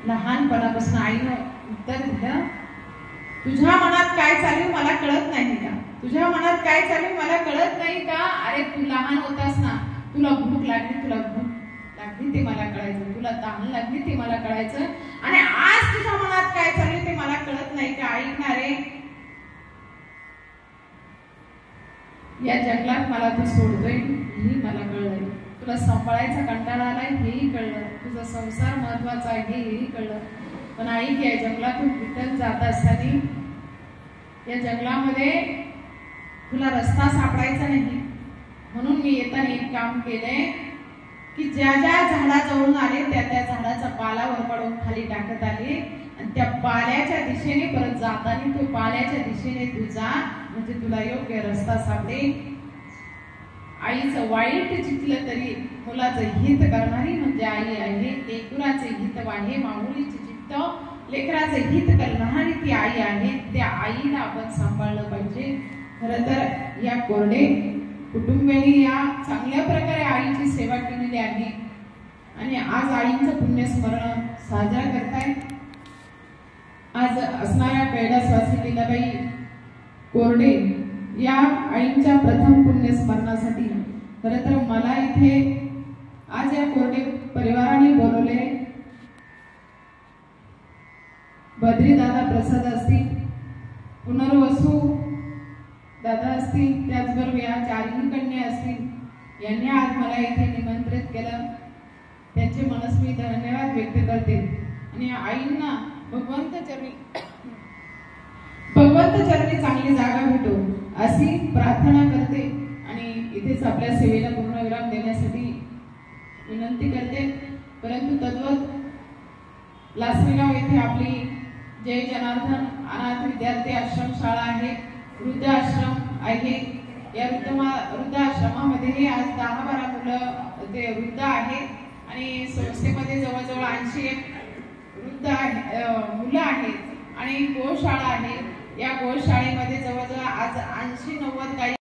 लहानपणापासून आईनं उत्तर दिलं, तुझ्या मनात काय चालू मला कळत नाही का? तुझ्या मनात काय चालू मला कळत नाही का? अरे तू लहान होतास ना, तुला भूक लागली, तुला भूक लागली ते मला कळायचं, तुला तहान लागली ते मला कळायचं, आणि आज तुझ्या मनात काय चालू ते मला कळत नाही का? ऐक ना रे, या जंगलात मला तू सोडतोय हेही मला कळलंय, तुला सांभाळायचा कंटाळा आलाय हेही कळलं, तुझा संसार महत्वाचा आहे हेही कळलं. पण ऐक, या जंगलातून रिटर्न जात असताना या जंगलामध्ये तुला रस्ता सापडायचा नाही, म्हणून मी येताना एक काम केलंय की ज्या ज्या झाडाजवळून आले त्या त्या झाडाचा पाला वरपाडून खाली टाकत आले, आणि त्या पाल्याच्या दिशेने परत जाताना तो पाल्याच्या दिशेने तू जा, म्हणजे तुला योग्य रस्ता सापडेल. आईचं वाईट चितलं तरी मुलाचं हित करणारी म्हणजे आई आहे. लेकराचे हित वाहे माऊलीचे चित्त, लेकराचे हित करणारी ती आई आहे. त्या आईला आपण सांभाळलं पाहिजे. खरं तर या कोरडे कुटुंबियांनी या चांगल्या प्रकारे आईची सेवा केलेली आहे आणि आज आईचं पुण्यस्मरण साजरा करताय. आज असणाऱ्या कैलासवासी लीलाबाई कोरडे या आईंच्या प्रथम पुण्यस्मरणासाठी खरं तर मला इथे आज या कोरडे परिवाराने बोलवले. बद्री दादा प्रसाद असतील, पुनर्वसू दादा असतील, त्याचबरोबर या चारही कन्या असतील, यांनी आज मला इथे निमंत्रित केलं. त्यांचे मनस मी धन्यवाद व्यक्त करते आणि आईंना भगवंत चरणी चांगली जागा भेटो अशी प्रार्थना करते आणि इथेच आपल्या सेवेला पूर्णविराम देण्यासाठी विनंती करते. परंतु तद्वत लासलगाव येथे आपली जय जनार्दन अनाथ विद्यार्थी आश्रम शाळा आहे, वृद्धाश्रम आहे. या वृद्धाश्रमामध्ये आज 10-12 मुलं ते वृद्ध आहेत आणि संस्थेमध्ये जवळजवळ 80 मुलं आहेत आणि गोशाळा आहे. या गोशाळेमध्ये जवळजवळ आज 80-90 गायी